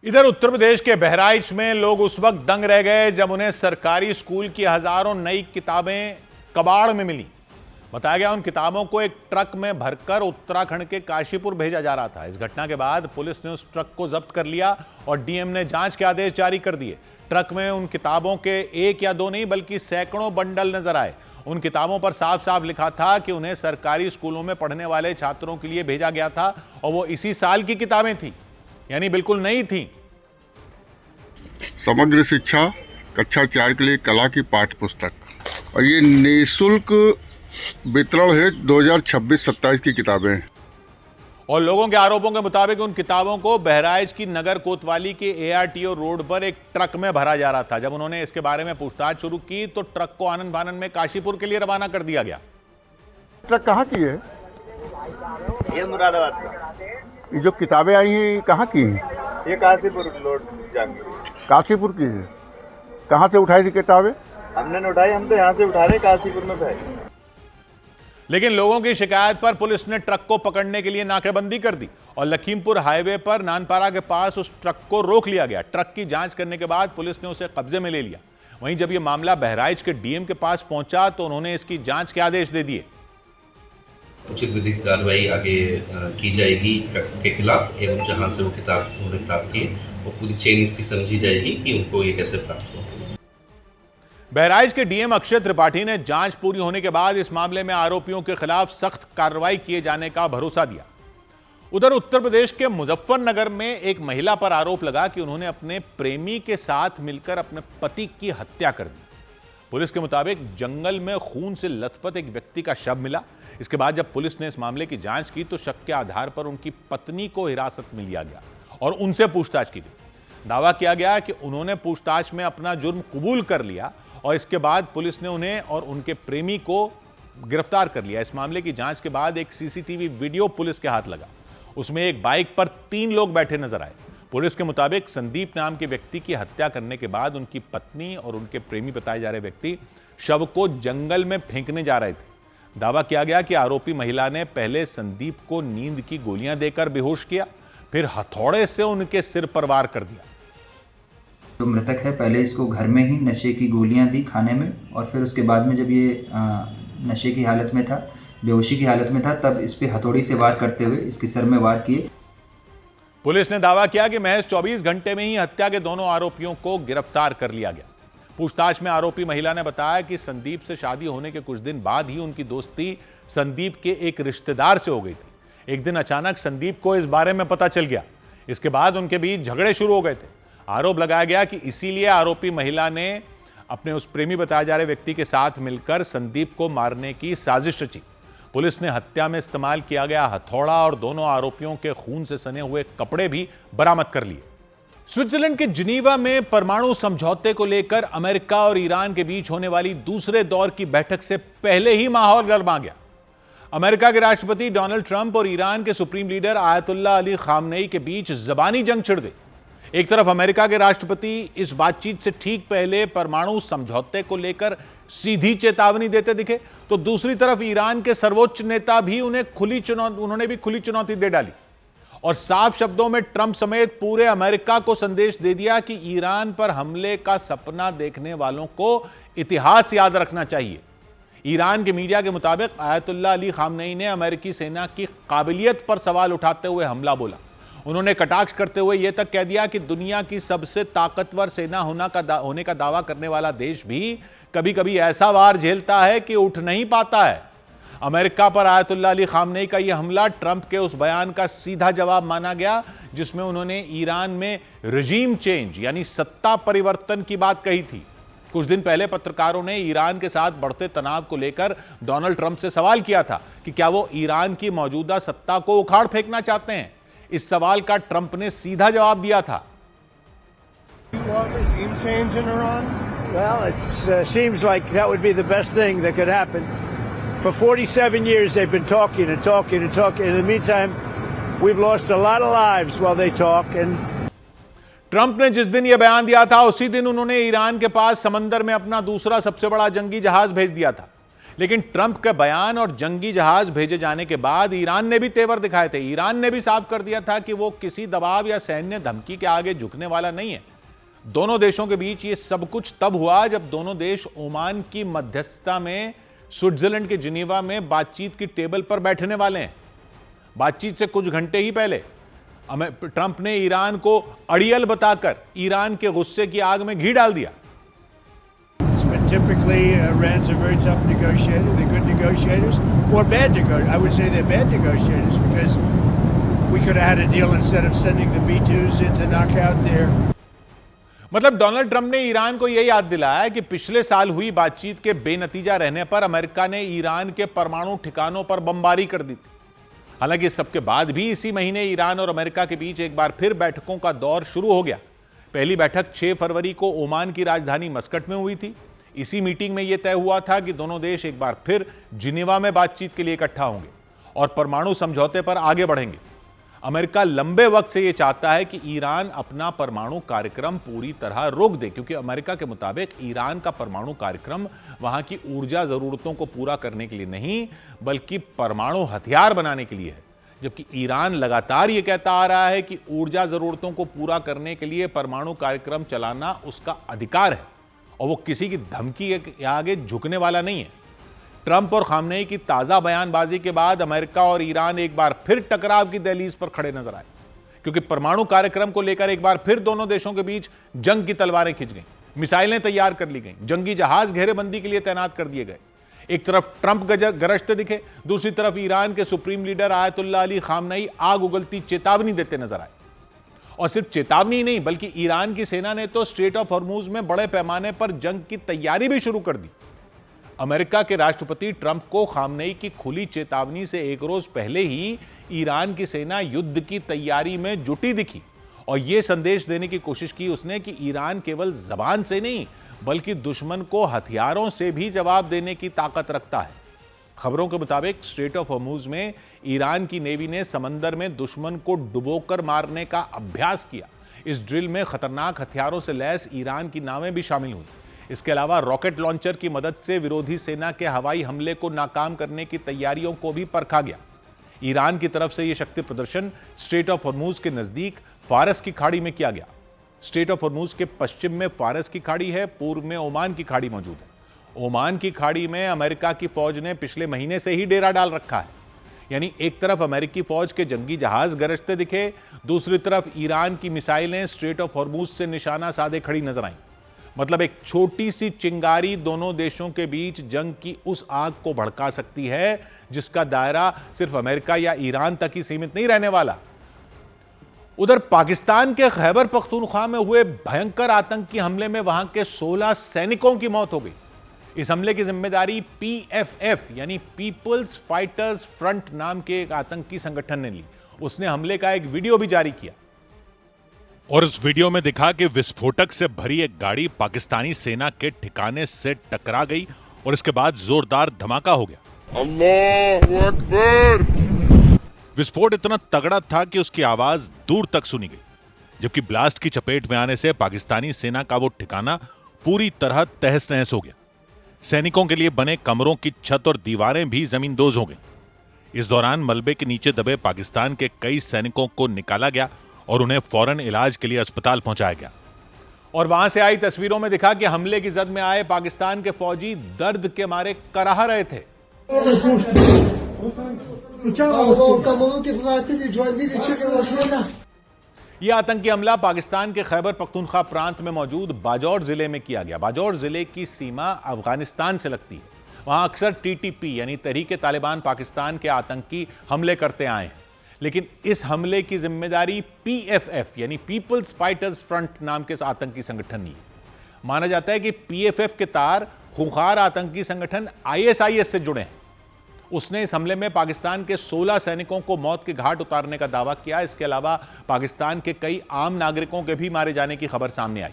इधर उत्तर प्रदेश के बहराइच में लोग उस वक्त दंग रह गए जब उन्हें सरकारी स्कूल की हजारों नई किताबें कबाड़ में मिली। बताया गया उन किताबों को एक ट्रक में भरकर उत्तराखंड के काशीपुर भेजा जा रहा था। इस घटना के बाद पुलिस ने उस ट्रक को जब्त कर लिया और डीएम ने जांच के आदेश जारी कर दिए। ट्रक में उन किताबों के 1 या 2 नहीं बल्कि सैकड़ों बंडल नजर आए। उन किताबों पर साफ साफ लिखा था कि उन्हें सरकारी स्कूलों में पढ़ने वाले छात्रों के लिए भेजा गया था और वो इसी साल की किताबें थी, यानी बिल्कुल नई थी। समग्र शिक्षा कक्षा 4 के लिए कला की पाठ्य पुस्तक, और ये निःशुल्क वितरण है 2026-27 की किताबें। और लोगों के आरोपों के मुताबिक उन किताबों को बहराइच की नगर कोतवाली के ARTO रोड पर एक ट्रक में भरा जा रहा था। जब उन्होंने इसके बारे में पूछताछ शुरू की तो ट्रक को आनन फानन में काशीपुर के लिए रवाना कर दिया गया। ट्रक कहाँ की है? ये मुरादाबाद का। ये जो किताबें आई हैं ये कहाँ की हैं? ये काशीपुर लोड जाएंगे। काशीपुर की है। कहाँ से उठाई थी किताबें? हमने उठाई, हम तो यहाँ से उठा रहे, काशीपुर में भेज। लेकिन लोगों की शिकायत पर पुलिस ने ट्रक को पकड़ने के लिए नाकेबंदी कर दी और लखीमपुर हाईवे पर नानपारा के पास उस ट्रक को रोक लिया गया। ट्रक की जांच करने के बाद पुलिस ने उसे कब्जे में ले लिया। वहीं जब यह मामला बहराइच के डीएम के पास पहुंचा तो उन्होंने इसकी जांच के आदेश दे दिए। उचित विधिक कार्रवाई आगे की जाएगी ट्रक के खिलाफ, एवं जहां से वो किताब उन्होंने प्राप्त की वो पूरी चेन इसकी समझी जाएगी कि उनको ये कैसे प्राप्त हुआ। बहराइच के डीएम अक्षय त्रिपाठी ने जांच पूरी होने के बाद इस मामले में आरोपियों के खिलाफ सख्त कार्रवाई किए जाने का भरोसा दिया। उधर उत्तर प्रदेश के मुजफ्फरनगर में एक महिला पर आरोप लगा कि उन्होंने अपने प्रेमी के साथ मिलकर अपने पति की हत्या कर दी। पुलिस के मुताबिक जंगल में खून से लथपथ एक व्यक्ति का शव मिला। इसके बाद जब पुलिस ने इस मामले की जांच की तो शक के आधार पर उनकी पत्नी को हिरासत में लिया गया और उनसे पूछताछ की गई। दावा किया गया कि उन्होंने पूछताछ में अपना जुर्म कबूल कर लिया और इसके बाद पुलिस ने उन्हें और उनके प्रेमी को गिरफ्तार कर लिया। इस मामले की जांच के बाद एक सीसीटीवी वीडियो पुलिस के हाथ लगा। उसमें एक बाइक पर 3 लोग बैठे नजर आए। पुलिस के मुताबिक संदीप नाम के व्यक्ति की हत्या करने के बाद उनकी पत्नी और उनके प्रेमी बताए जा रहे व्यक्ति शव को जंगल में फेंकने जा रहे थे। दावा किया गया कि आरोपी महिला ने पहले संदीप को नींद की गोलियां देकर बेहोश किया, फिर हथौड़े से उनके सिर पर वार कर दिया। जो मृतक है पहले इसको घर में ही नशे की गोलियां दी खाने में, और फिर उसके बाद में जब ये नशे की हालत में था, बेहोशी की हालत में था, तब इस पे हथौड़ी से वार करते हुए इसके सर में वार किए। पुलिस ने दावा किया कि महज 24 घंटे में ही हत्या के दोनों आरोपियों को गिरफ्तार कर लिया गया। पूछताछ में आरोपी महिला ने बताया कि संदीप से शादी होने के कुछ दिन बाद ही उनकी दोस्ती संदीप के एक रिश्तेदार से हो गई थी। एक दिन अचानक संदीप को इस बारे में पता चल गया। इसके बाद उनके बीच झगड़े शुरू हो गए थे। आरोप लगाया गया कि इसीलिए आरोपी महिला ने अपने उस प्रेमी बताए जा रहे व्यक्ति के साथ मिलकर संदीप को मारने की साजिश रची। पुलिस ने हत्या में इस्तेमाल किया गया हथौड़ा और दोनों आरोपियों के खून से सने हुए कपड़े भी बरामद कर लिए। स्विट्जरलैंड के जिनीवा में परमाणु समझौते को लेकर अमेरिका और ईरान के बीच होने वाली दूसरे दौर की बैठक से पहले ही माहौल गर्मा गया। अमेरिका के राष्ट्रपति डोनाल्ड ट्रंप और ईरान के supreme leader Ayatollah Ali Khamenei के बीच जबानी जंग छिड़ गई। एक तरफ अमेरिका के राष्ट्रपति इस बातचीत से ठीक पहले परमाणु समझौते को लेकर सीधी चेतावनी देते दिखे, तो दूसरी तरफ ईरान के सर्वोच्च नेता भी उन्होंने भी खुली चुनौती दे डाली और साफ शब्दों में ट्रंप समेत पूरे अमेरिका को संदेश दे दिया कि ईरान पर हमले का सपना देखने वालों को इतिहास याद रखना चाहिए। ईरान के मीडिया के मुताबिक आयतुल्लाह अली खामनेई ने अमेरिकी सेना की काबिलियत पर सवाल उठाते हुए हमला बोला। उन्होंने कटाक्ष करते हुए यह तक कह दिया कि दुनिया की सबसे ताकतवर सेना होने का दावा करने वाला देश भी कभी कभी ऐसा वार झेलता है कि उठ नहीं पाता है। अमेरिका पर आयतुल्लाह अली खामनेई का यह हमला ट्रंप के उस बयान का सीधा जवाब माना गया जिसमें उन्होंने ईरान में रजीम चेंज यानी सत्ता परिवर्तन की बात कही थी। कुछ दिन पहले पत्रकारों ने ईरान के साथ बढ़ते तनाव को लेकर डोनाल्ड ट्रंप से सवाल किया था कि क्या वो ईरान की मौजूदा सत्ता को उखाड़ फेंकना चाहते हैं। इस सवाल का ट्रंप ने सीधा जवाब दिया था। Well, it seems like that would be the best thing that could happen. For 47 years they've been talking and talking and talking. In the meantime, we've lost a lot of lives while they talk. And Trump ने जिस दिन यह बयान दिया था उसी दिन उन्होंने ईरान के पास समंदर में अपना दूसरा सबसे बड़ा जंगी जहाज भेज दिया था। लेकिन ट्रंप का बयान और जंगी जहाज भेजे जाने के बाद ईरान ने भी तेवर दिखाए थे। ईरान ने भी साफ कर दिया था कि वो किसी दबाव या सैन्य धमकी के आगे झुकने वाला नहीं है। दोनों देशों के बीच ये सब कुछ तब हुआ जब दोनों देश ओमान की मध्यस्थता में स्विट्जरलैंड के जिनीवा में बातचीत की टेबल पर बैठने वाले हैं। बातचीत से कुछ घंटे ही पहले ट्रंप ने ईरान को अड़ियल बताकर ईरान के गुस्से की आग में घी डाल दिया। typically, Iran's a very tough negotiator. They're good negotiators, or bad negotiators. I would say they're bad negotiators because we could have had a deal instead of sending the B-2s in to knock out their. मतलब डोनाल्ड ट्रंप ने ईरान को यह याद दिलाया कि पिछले साल हुई बातचीत के बेनतीजा रहने पर अमेरिका ने ईरान के परमाणु ठिकानों पर बमबारी कर दी थी। हालांकि इस सबके बाद भी इसी महीने ईरान और अमेरिका के बीच एक बार फिर बैठकों का दौर शुरू हो गया। पहली बैठक 6 फरवरी को ओमान की राजधानी मस्कट में हुई थी। इसी मीटिंग में यह तय हुआ था कि दोनों देश एक बार फिर जिनेवा में बातचीत के लिए इकट्ठा होंगे और परमाणु समझौते पर आगे बढ़ेंगे। अमेरिका लंबे वक्त से यह चाहता है कि ईरान अपना परमाणु कार्यक्रम पूरी तरह रोक दे, क्योंकि अमेरिका के मुताबिक ईरान का परमाणु कार्यक्रम वहां की ऊर्जा जरूरतों को पूरा करने के लिए नहीं बल्कि परमाणु हथियार बनाने के लिए है। जबकि ईरान लगातार यह कहता आ रहा है कि ऊर्जा जरूरतों को पूरा करने के लिए परमाणु कार्यक्रम चलाना उसका अधिकार है और वो किसी की धमकी के आगे झुकने वाला नहीं है। ट्रंप और खामनेई की ताजा बयानबाजी के बाद अमेरिका और ईरान एक बार फिर टकराव की दहलीज पर खड़े नजर आए, क्योंकि परमाणु कार्यक्रम को लेकर एक बार फिर दोनों देशों के बीच जंग की तलवारें खिंच गईं, मिसाइलें तैयार कर ली गईं, जंगी जहाज घेरेबंदी के लिए तैनात कर दिए गए। एक तरफ ट्रंप गरजते दिखे, दूसरी तरफ ईरान के supreme leader Ayatollah Ali Khamenei आग उगलती चेतावनी देते नजर आए। और सिर्फ चेतावनी ही नहीं बल्कि ईरान की सेना ने तो स्ट्रेट ऑफ हॉर्मुज में बड़े पैमाने पर जंग की तैयारी भी शुरू कर दी। अमेरिका के राष्ट्रपति ट्रंप को खामनेई की खुली चेतावनी से एक रोज पहले ही ईरान की सेना युद्ध की तैयारी में जुटी दिखी और यह संदेश देने की कोशिश की उसने कि ईरान केवल जबान से नहीं बल्कि दुश्मन को हथियारों से भी जवाब देने की ताकत रखता है। खबरों के मुताबिक स्ट्रेट ऑफ हॉर्मुज में ईरान की नेवी ने समंदर में दुश्मन को डुबोकर मारने का अभ्यास किया। इस ड्रिल में खतरनाक हथियारों से लैस ईरान की नावें भी शामिल हुई। इसके अलावा रॉकेट लॉन्चर की मदद से विरोधी सेना के हवाई हमले को नाकाम करने की तैयारियों को भी परखा गया। ईरान की तरफ से यह शक्ति प्रदर्शन स्ट्रेट ऑफ हॉर्मुज के नजदीक फारस की खाड़ी में किया गया। स्ट्रेट ऑफ हॉर्मुज के पश्चिम में फारस की खाड़ी है, पूर्व में ओमान की खाड़ी मौजूद है। ओमान की खाड़ी में अमेरिका की फौज ने पिछले महीने से ही डेरा डाल रखा है। यानी एक तरफ अमेरिकी फौज के जंगी जहाज गरजते दिखे, दूसरी तरफ ईरान की मिसाइलें स्ट्रेट ऑफ हॉर्मुज से निशाना साधे खड़ी नजर आईं। मतलब एक छोटी सी चिंगारी दोनों देशों के बीच जंग की उस आग को भड़का सकती है जिसका दायरा सिर्फ अमेरिका या ईरान तक ही सीमित नहीं रहने वाला। उधर पाकिस्तान के खैबर पख्तूनख्वा में हुए भयंकर आतंकी हमले में वहां के 16 सैनिकों की मौत हो गई। इस हमले की जिम्मेदारी PFF यानी पीपल्स फाइटर्स फ्रंट नाम के एक आतंकी संगठन ने ली। उसने हमले का एक वीडियो भी जारी किया और उस वीडियो में दिखा कि विस्फोटक से भरी एक गाड़ी पाकिस्तानी सेना के ठिकाने से टकरा गई और इसके बाद जोरदार धमाका हो गया। अल्लाहू अकबर। विस्फोट इतना तगड़ा था कि उसकी आवाज दूर तक सुनी गई, जबकि ब्लास्ट की चपेट में आने से पाकिस्तानी सेना का वो ठिकाना पूरी तरह तहस नहस हो गया। सैनिकों के लिए बने कमरों की छत और दीवारें भी जमींदोज हो गई। इस दौरान मलबे के नीचे दबे पाकिस्तान के कई सैनिकों को निकाला गया और उन्हें फौरन इलाज के लिए अस्पताल पहुंचाया गया। और वहां से आई तस्वीरों में दिखा कि हमले की जद में आए पाकिस्तान के फौजी दर्द के मारे कराह रहे थे। यह आतंकी हमला पाकिस्तान के खैबर पख्तूनख्वा प्रांत में मौजूद बाजौर जिले में किया गया। बाजौर जिले की सीमा अफगानिस्तान से लगती है। वहां अक्सर TTP यानी तहरीक तालिबान पाकिस्तान के आतंकी हमले करते आए हैं, लेकिन इस हमले की जिम्मेदारी PFF यानी पीपल्स फाइटर्स फ्रंट नाम के आतंकी संगठन ने। माना जाता है कि PFF के तार खूंखार आतंकी संगठन ISIS से जुड़े हैं। उसने इस हमले में पाकिस्तान के 16 सैनिकों को मौत के घाट उतारने का दावा किया। इसके अलावा पाकिस्तान के कई आम नागरिकों के भी मारे जाने की खबर सामने आई।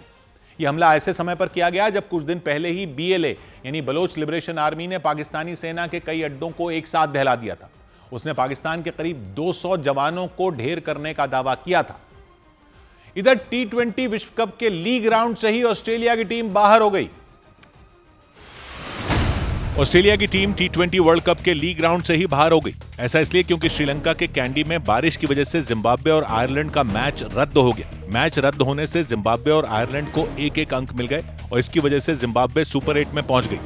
यह हमला ऐसे समय पर किया गया जब कुछ दिन पहले ही BLA यानी बलोच लिबरेशन आर्मी ने पाकिस्तानी सेना के कई अड्डों को एक साथ दहला दिया था। उसने पाकिस्तान के करीब 200 जवानों को ढेर करने का दावा किया था। इधर T20 विश्व कप के लीग राउंड से ही ऑस्ट्रेलिया की टीम बाहर हो गई। ऑस्ट्रेलिया की टीम T20 वर्ल्ड कप के लीग राउंड से ही बाहर हो गई। ऐसा इसलिए क्योंकि श्रीलंका के कैंडी में बारिश की वजह से जिम्बाब्वे और आयरलैंड का मैच रद्द हो गया। मैच रद्द होने से जिम्बाब्वे और आयरलैंड को एक-एक अंक मिल गए और इसकी वजह से जिम्बाब्वे सुपर 8 में पहुंच गई।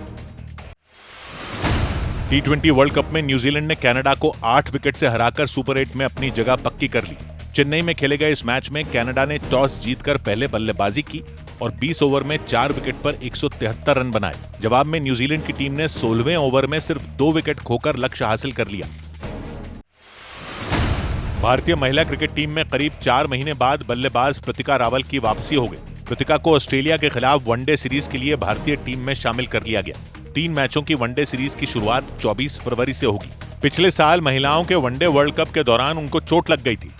T20 वर्ल्ड कप में न्यूजीलैंड ने कनाडा को 8 विकेट से हराकर सुपर 8 में अपनी जगह पक्की कर ली। चेन्नई में खेले गए इस मैच में कनाडा ने टॉस जीतकर पहले बल्लेबाजी की और 20 ओवर में 4 विकेट पर 173 रन बनाए। जवाब में न्यूजीलैंड की टीम ने 16वें ओवर में सिर्फ 2 विकेट खोकर लक्ष्य हासिल कर लिया। भारतीय महिला क्रिकेट टीम में करीब 4 महीने बाद बल्लेबाज प्रतिका रावल की वापसी हो गई। प्रतिका को ऑस्ट्रेलिया के खिलाफ वनडे सीरीज के लिए भारतीय टीम में शामिल कर लिया गया। 3 मैचों की वनडे सीरीज की शुरुआत 24 फरवरी से होगी। पिछले साल महिलाओं के वनडे वर्ल्ड कप के दौरान उनको चोट लग गई थी।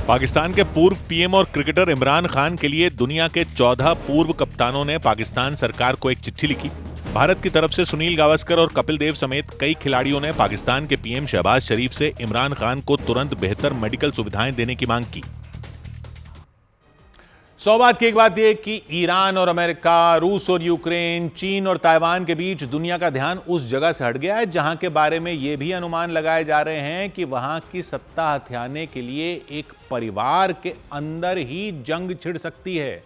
पाकिस्तान के पूर्व PM और क्रिकेटर इमरान खान के लिए दुनिया के 14 पूर्व कप्तानों ने पाकिस्तान सरकार को एक चिट्ठी लिखी। भारत की तरफ से सुनील गावस्कर और कपिल देव समेत कई खिलाड़ियों ने पाकिस्तान के पीएम शहबाज शरीफ से इमरान खान को तुरंत बेहतर मेडिकल सुविधाएं देने की मांग की। 100 बात की एक बात यह कि ईरान और अमेरिका, रूस और यूक्रेन, चीन और ताइवान के बीच दुनिया का ध्यान उस जगह से हट गया है जहां के बारे में यह भी अनुमान लगाए जा रहे हैं कि वहां की सत्ता हथियाने के लिए एक परिवार के अंदर ही जंग छिड़ सकती है।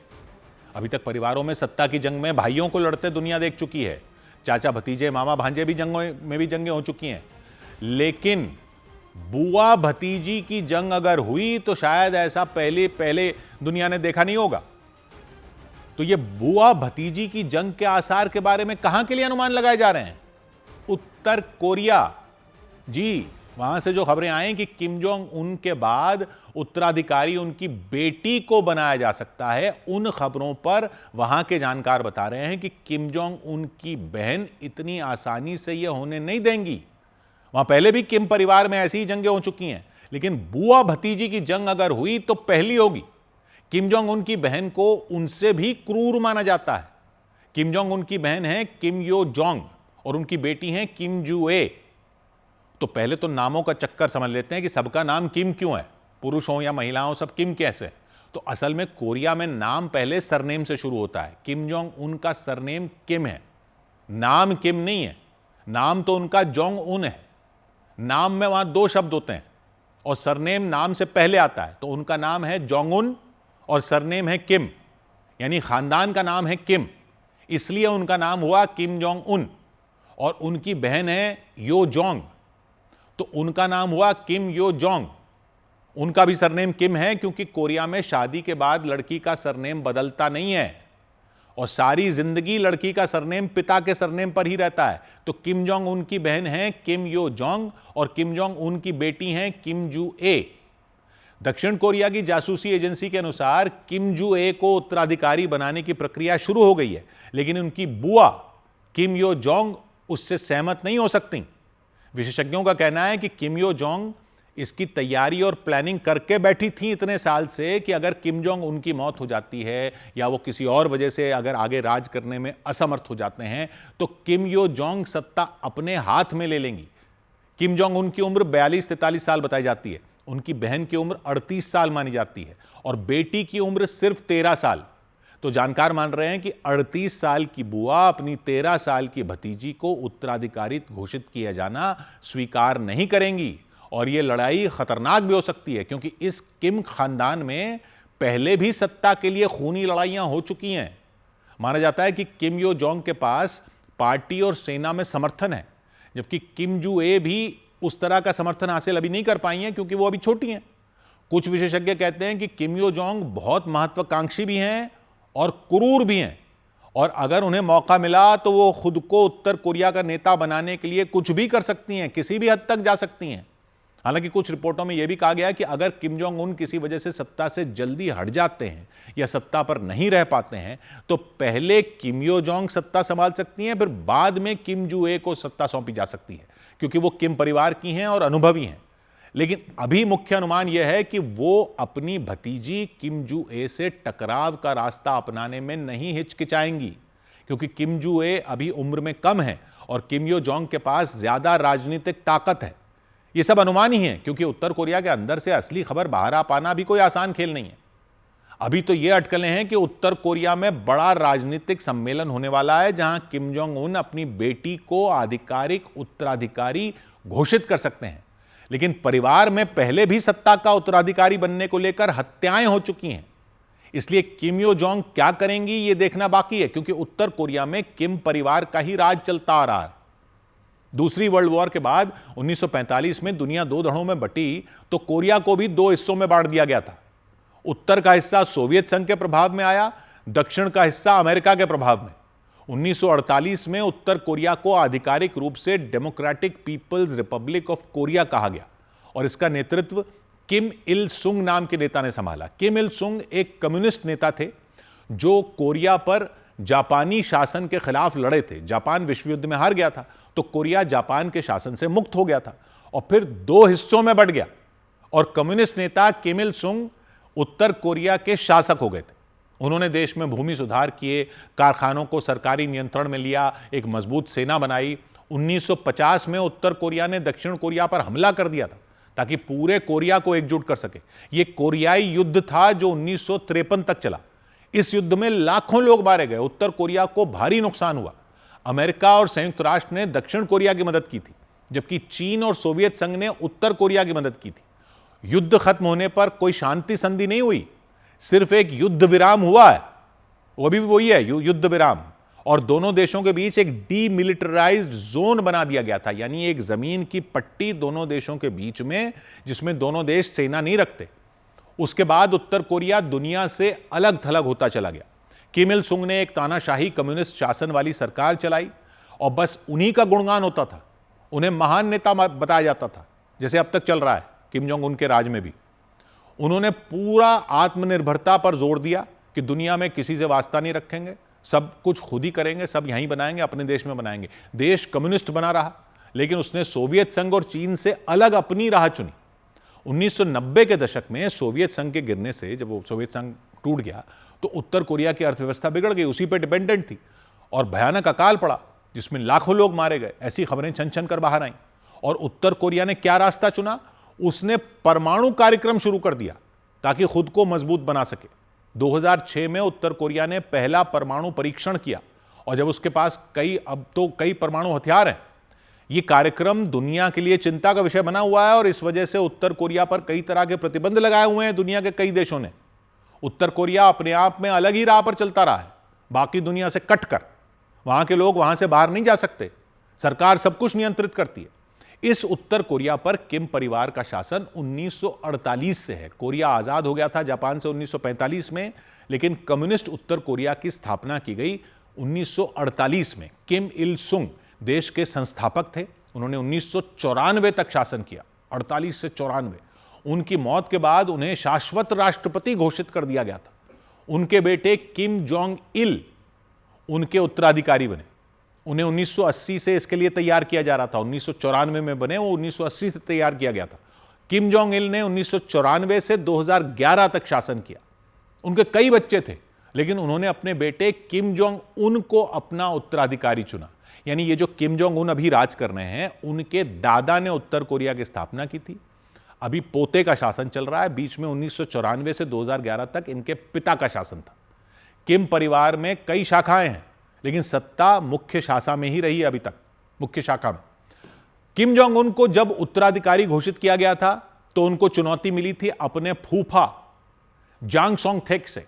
अभी तक परिवारों में सत्ता की जंग में भाइयों को लड़ते दुनिया देख चुकी है, चाचा भतीजे, मामा भांजे भी जंगों में भी जंगें हो चुकी हैं, लेकिन बुआ भतीजी की जंग अगर हुई तो शायद ऐसा पहले दुनिया ने देखा नहीं होगा। तो ये बुआ भतीजी की जंग के आसार के बारे में कहां के लिए अनुमान लगाए जा रहे हैं? उत्तर कोरिया। जी, वहां से जो खबरें आई कि किम जोंग उन के बाद उत्तराधिकारी उनकी बेटी को बनाया जा सकता है, उन खबरों पर वहां के जानकार बता रहे हैं कि किम जोंग उनकी बहन इतनी आसानी से यह होने नहीं देंगी। वहां पहले भी किम परिवार में ऐसी ही जंगें हो चुकी हैं, लेकिन बुआ भतीजी की जंग अगर हुई तो पहली होगी। किम जोंग उनकी बहन को उनसे भी क्रूर माना जाता है। किम जोंग उनकी बहन है किम यो जोंग और उनकी बेटी है किम जू ए। तो पहले तो नामों का चक्कर समझ लेते हैं कि सबका नाम किम क्यों है, पुरुष हो या महिलाओं सब किम कैसे। तो असल में कोरिया में नाम पहले सरनेम से शुरू होता है। किम जोंग उनका सरनेम किम है, नाम किम नहीं है। नाम तो उनका जोंग उन है। नाम में वहां 2 शब्द होते हैं और सरनेम नाम से पहले आता है, तो उनका नाम है जोंग उन और सरनेम है किम, यानी खानदान का नाम है किम, इसलिए उनका नाम हुआ किम जोंग उन। और उनकी बहन है यो जोंग, तो उनका नाम हुआ किम यो जोंग। उनका भी सरनेम किम है क्योंकि कोरिया में शादी के बाद लड़की का सरनेम बदलता नहीं है और सारी जिंदगी लड़की का सरनेम पिता के सरनेम पर ही रहता है। तो किम जोंग उनकी बहन है किम यो जोंग और किम जोंग उनकी बेटी हैं किम जू ए। दक्षिण कोरिया की जासूसी एजेंसी के अनुसार किम जू ए को उत्तराधिकारी बनाने की प्रक्रिया शुरू हो गई है, लेकिन उनकी बुआ किम यो जोंग उससे सहमत नहीं हो सकती। विशेषज्ञों का कहना है कि किम यो जोंग इसकी तैयारी और प्लानिंग करके बैठी थी इतने साल से कि अगर किम जोंग उनकी मौत हो जाती है या वो किसी और वजह से अगर आगे राज करने में असमर्थ हो जाते हैं तो किम यो जोंग सत्ता अपने हाथ में ले लेंगी। किम जोंग उनकी उम्र 42-43 साल बताई जाती है, उनकी बहन की उम्र 38 साल मानी जाती है और बेटी की उम्र सिर्फ 13 साल। तो जानकार मान रहे हैं कि 38 साल की बुआ अपनी 13 साल की भतीजी को उत्तराधिकारी घोषित किया जाना स्वीकार नहीं करेंगी और यह लड़ाई खतरनाक भी हो सकती है क्योंकि इस किम खानदान में पहले भी सत्ता के लिए खूनी लड़ाइयां हो चुकी हैं। माना जाता है कि किम यो जोंग के पास पार्टी और सेना में समर्थन है, जबकि किम जू ए भी उस तरह का समर्थन हासिल अभी नहीं कर पाई हैं क्योंकि वो अभी छोटी हैं। कुछ विशेषज्ञ कहते हैं कि किम यो जोंग बहुत महत्वाकांक्षी भी हैं और क्रूर भी हैं और अगर उन्हें मौका मिला तो वो खुद को उत्तर कोरिया का नेता बनाने के लिए कुछ भी कर सकती हैं, किसी भी हद तक जा सकती हैं। हालांकि कुछ रिपोर्टों में यह भी कहा गया है कि अगर किम जोंग उन किसी वजह से सत्ता से जल्दी हट जाते हैं या सत्ता पर नहीं रह पाते हैं तो पहले किम यो जोंग सत्ता संभाल सकती हैं, फिर बाद में किम जू ए को सत्ता सौंपी जा सकती है क्योंकि वो किम परिवार की हैं और अनुभवी हैं। लेकिन अभी मुख्य अनुमान यह है कि वो अपनी भतीजी किम जू ए से टकराव का रास्ता अपनाने में नहीं हिचकिचाएंगी क्योंकि किम जू ए अभी उम्र में कम है और किम यो जोंग के पास ज्यादा राजनीतिक ताकत है। ये सब अनुमान ही है क्योंकि उत्तर कोरिया के अंदर से असली खबर बाहर आ पाना भी कोई आसान खेल नहीं है। अभी तो ये अटकलें हैं कि उत्तर कोरिया में बड़ा राजनीतिक सम्मेलन होने वाला है जहां किम जोंग उन अपनी बेटी को आधिकारिक उत्तराधिकारी घोषित कर सकते हैं, लेकिन परिवार में पहले भी सत्ता का उत्तराधिकारी बनने को लेकर हत्याएं हो चुकी हैं। इसलिए किम यो जोंग क्या करेंगी यह देखना बाकी है क्योंकि उत्तर कोरिया में किम परिवार का ही राज चलता आ रहा है। दूसरी वर्ल्ड वॉर के बाद 1945 में दुनिया 2 धड़ों में बटी तो कोरिया को भी 2 हिस्सों में बांट दिया गया था। उत्तर का हिस्सा सोवियत संघ के प्रभाव में आया, दक्षिण का हिस्सा अमेरिका के प्रभाव में। 1948 में उत्तर कोरिया को आधिकारिक रूप से democratic people's republic of Korea कहा गया और इसका नेतृत्व किम इल सुंग नाम के नेता ने संभाला। किम इल सुंग एक कम्युनिस्ट नेता थे जो कोरिया पर जापानी शासन के खिलाफ लड़े थे। जापान विश्व युद्ध में हार गया था तो कोरिया जापान के शासन से मुक्त हो गया था और फिर 2 हिस्सों में बंट गया और कम्युनिस्ट नेता किम इल सुंग उत्तर कोरिया के शासक हो गए थे। उन्होंने देश में भूमि सुधार किए, कारखानों को सरकारी नियंत्रण में लिया, एक मजबूत सेना बनाई। 1950 में उत्तर कोरिया ने दक्षिण कोरिया पर हमला कर दिया था ताकि पूरे कोरिया को एकजुट कर सके। यह कोरियाई युद्ध था जो 1953 तक चला। इस युद्ध में लाखों लोग मारे गए, उत्तर कोरिया को भारी नुकसान हुआ। अमेरिका और संयुक्त राष्ट्र ने दक्षिण कोरिया की मदद की थी, जबकि चीन और सोवियत संघ ने उत्तर कोरिया की मदद की थी। युद्ध खत्म होने पर कोई शांति संधि नहीं हुई, सिर्फ एक युद्ध विराम हुआ है, वो भी वही है, युद्ध विराम। और दोनों देशों के बीच एक डीमिलिटराइज्ड जोन बना दिया गया था, यानी एक जमीन की पट्टी दोनों देशों के बीच में, जिसमें दोनों देश सेना नहीं रखते। उसके बाद उत्तर कोरिया दुनिया से अलग थलग होता चला गया। किम इल सुंग ने एक तानाशाही कम्युनिस्ट शासन वाली सरकार चलाई और बस उन्हीं का गुणगान होता था, उन्हें महान नेता बताया जाता था, जैसे अब तक चल रहा है किम जोंग उन के राज में भी। उन्होंने पूरा आत्मनिर्भरता पर जोर दिया कि दुनिया में किसी से वास्ता नहीं रखेंगे, सब कुछ खुद ही करेंगे, सब यहीं बनाएंगे, अपने देश में बनाएंगे। देश कम्युनिस्ट बना रहा, लेकिन उसने सोवियत संघ और चीन से अलग अपनी राह चुनी। 1990 के दशक में सोवियत संघ के गिरने से, जब वो सोवियत संघ टूट गया, तो उत्तर कोरिया की अर्थव्यवस्था बिगड़ गई, उसी पे डिपेंडेंट थी और भयानक अकाल पड़ा जिसमें लाखों लोग मारे गए। ऐसी खबरें छन छन कर बाहर आईं। और उत्तर कोरिया ने क्या रास्ता चुना? उसने परमाणु कार्यक्रम शुरू कर दिया ताकि खुद को मजबूत बना सके। 2006 में उत्तर कोरिया ने पहला परमाणु परीक्षण किया और जब उसके पास अब तो कई परमाणु हथियार हैं। यह कार्यक्रम दुनिया के लिए चिंता का विषय बना हुआ है और इस वजह से उत्तर कोरिया पर कई तरह के प्रतिबंध लगाए हुए हैं दुनिया के कई देशों ने। उत्तर कोरिया अपने आप में अलग ही राह पर चलता रहा है, बाकी दुनिया से कटकर। वहां के लोग वहां से बाहर नहीं जा सकते, सरकार सब कुछ नियंत्रित करती है। इस उत्तर कोरिया पर किम परिवार का शासन 1948 से है। कोरिया आजाद हो गया था जापान से 1945 में, लेकिन कम्युनिस्ट उत्तर कोरिया की स्थापना की गई 1948 में। किम इल सुंग देश के संस्थापक थे। उन्होंने 1994 तक शासन किया, 48 से 94। उनकी मौत के बाद उन्हें शाश्वत राष्ट्रपति घोषित कर दिया गया था। उनके बेटे किम जोंग इल उनके उत्तराधिकारी बने। उन्हें 1980 से इसके लिए तैयार किया जा रहा था, 1994 में बने, वो 1980 से तैयार किया गया था। किम जोंग इल ने 1994 से 2011 तक शासन किया। उनके कई बच्चे थे, लेकिन उन्होंने अपने बेटे किम जोंग उन को अपना उत्तराधिकारी चुना। यानी ये जो किम जोंग उन अभी राज कर रहे हैं, उनके दादा ने उत्तर कोरिया की स्थापना की थी। अभी पोते का शासन चल रहा है। बीच में 1994 से 2011 तक इनके पिता का शासन था। किम परिवार में कई शाखाएं हैं, लेकिन सत्ता मुख्य शाखा में ही रही अभी तक, मुख्य शाखा में। किम जोंग उन को जब उत्तराधिकारी घोषित किया गया था तो उनको चुनौती मिली थी अपने फूफा जांग सोंग थेक से।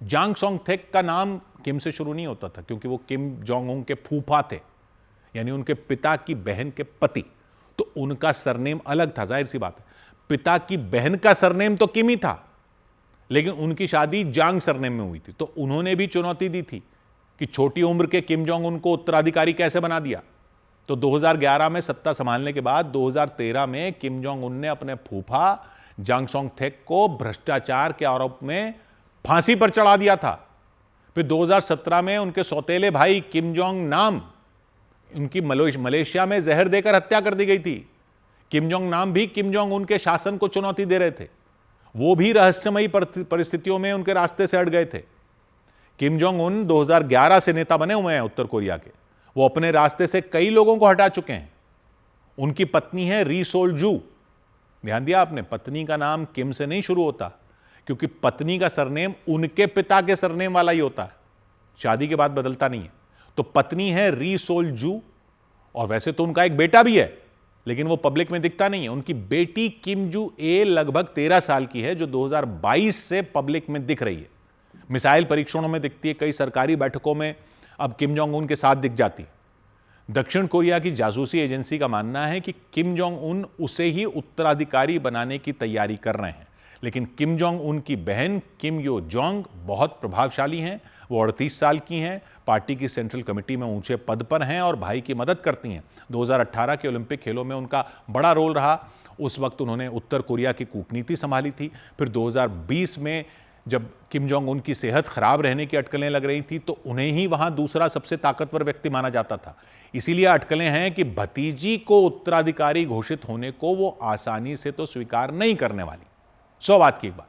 जांग सोंग थेक का नाम किम से शुरू नहीं होता था क्योंकि वो किम जोंग उन के फूफा थे, यानी उनके पिता की बहन के पति। तो उनका सरनेम अलग था, जाहिर सी बात है। पिता की बहन का सरनेम तो किम ही था, लेकिन उनकी शादी जांग सरनेम में हुई थी। तो उन्होंने भी चुनौती दी थी कि छोटी उम्र के किम जोंग उन को उत्तराधिकारी कैसे बना दिया। तो 2011 में सत्ता संभालने के बाद 2013 में किम जोंग उन ने अपने फूफा जांग सोंग थेक को भ्रष्टाचार के आरोप में फांसी पर चढ़ा दिया था। फिर 2017 में उनके सौतेले भाई किम जोंग नाम, उनकी मलेशिया में जहर देकर हत्या कर दी गई थी। किम जोंग नाम भी किम जोंग उन के शासन को चुनौती दे रहे थे। वो भी रहस्यमयी परिस्थितियों में उनके रास्ते से हट गए थे। किम जोंग उन 2011 से नेता बने हुए हैं उत्तर कोरिया के। वो अपने रास्ते से कई लोगों को हटा चुके हैं। उनकी पत्नी है री सोल जू। ध्यान दिया आपने, पत्नी का नाम किम से नहीं शुरू होता, क्योंकि पत्नी का सरनेम उनके पिता के सरनेम वाला ही होता है, शादी के बाद बदलता नहीं है। तो पत्नी है री सोल जू, और वैसे तो उनका एक बेटा भी है, लेकिन वो पब्लिक में दिखता नहीं है। उनकी बेटी किम जू ए लगभग 13 साल की है, जो 2022 से पब्लिक में दिख रही है। मिसाइल परीक्षणों में दिखती है, कई सरकारी बैठकों में अब किम जोंग उन के साथ दिख जाती है। दक्षिण कोरिया की जासूसी एजेंसी का मानना है कि किम जोंग उन उसे ही उत्तराधिकारी बनाने की तैयारी कर रहे हैं, लेकिन किम जोंग उन की बहन किम यो जोंग बहुत प्रभावशाली हैं। वो 38 साल की हैं, पार्टी की सेंट्रल कमेटी में ऊंचे पद पर हैं और भाई की मदद करती हैं। 2018 के ओलंपिक खेलों में उनका बड़ा रोल रहा। उस वक्त उन्होंने उत्तर कोरिया की कूटनीति संभाली थी। फिर 2020 में जब किम जोंग उन की सेहत खराब रहने की अटकलें लग रही थी, तो उन्हें ही वहां दूसरा सबसे ताकतवर व्यक्ति माना जाता था। इसीलिए अटकलें हैं कि भतीजी को उत्तराधिकारी घोषित होने को वो आसानी से तो स्वीकार नहीं करने वाली। 100 बात की एक बात।